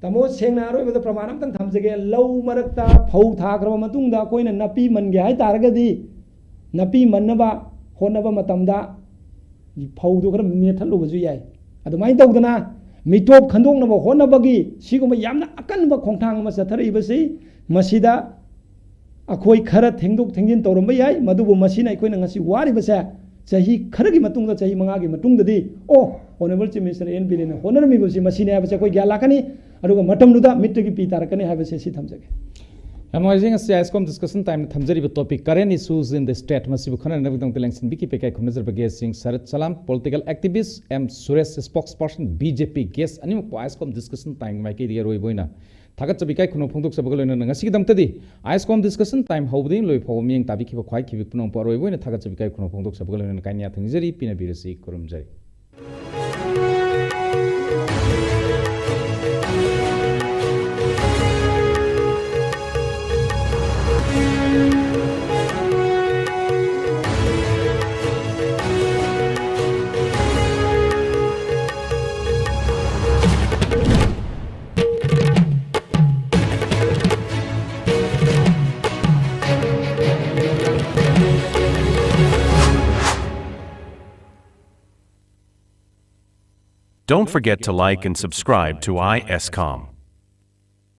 तमो सेंगना रोइबदा प्रमाण अमतंग थमजगे लौ मरकता फौ थाग्रबा मतुंगदा कोइना नपी मनगे हाइ तारगदी नपी मननबा होनबा मतमदा फौदो खरा नेथलुबजु याय अदुमाइ तौदना मिटोप खंदोंनबा होनबगी सिगुम यामना अकनबा खोंथांग अमा चथरइबसि मसिदा अखोई खरा थेंदोक थेंजिन तौरंबा याय मदुबु मसिना अखोइना ngasi वारिबसे चाही खरगी मतुंगदा चाही मंगागी मतुंगददी ओ ऑनरेबल चीफ मिनिस्टर एन बिरेना होनरमी बसि मसिने हाबसे कोइ ग्या लाकनी अरुगा मतमदुदा मिट्टगी पी तारकनी हाबसे सि थमजगे Analyzing as ISCOM discussion time thamjari topic current issues in the state masibu khana nabidong telengsin biki pekai khumnazar bage sing Sarat Salam political activist M Suresh spokesperson BJP guest animuk ISCOM discussion time mai ke roi boina thagat chabikai khuno phongdok sabagaloina ngasi damtadi ISCOM discussion time hobding loi phaw mieng tabi khiba khwai khibik punong paroi boina thagat chabikai khuno phongdok sabagaloina kainya thingjari pina birasi kurumjari Don't forget to like and subscribe to ISCOM.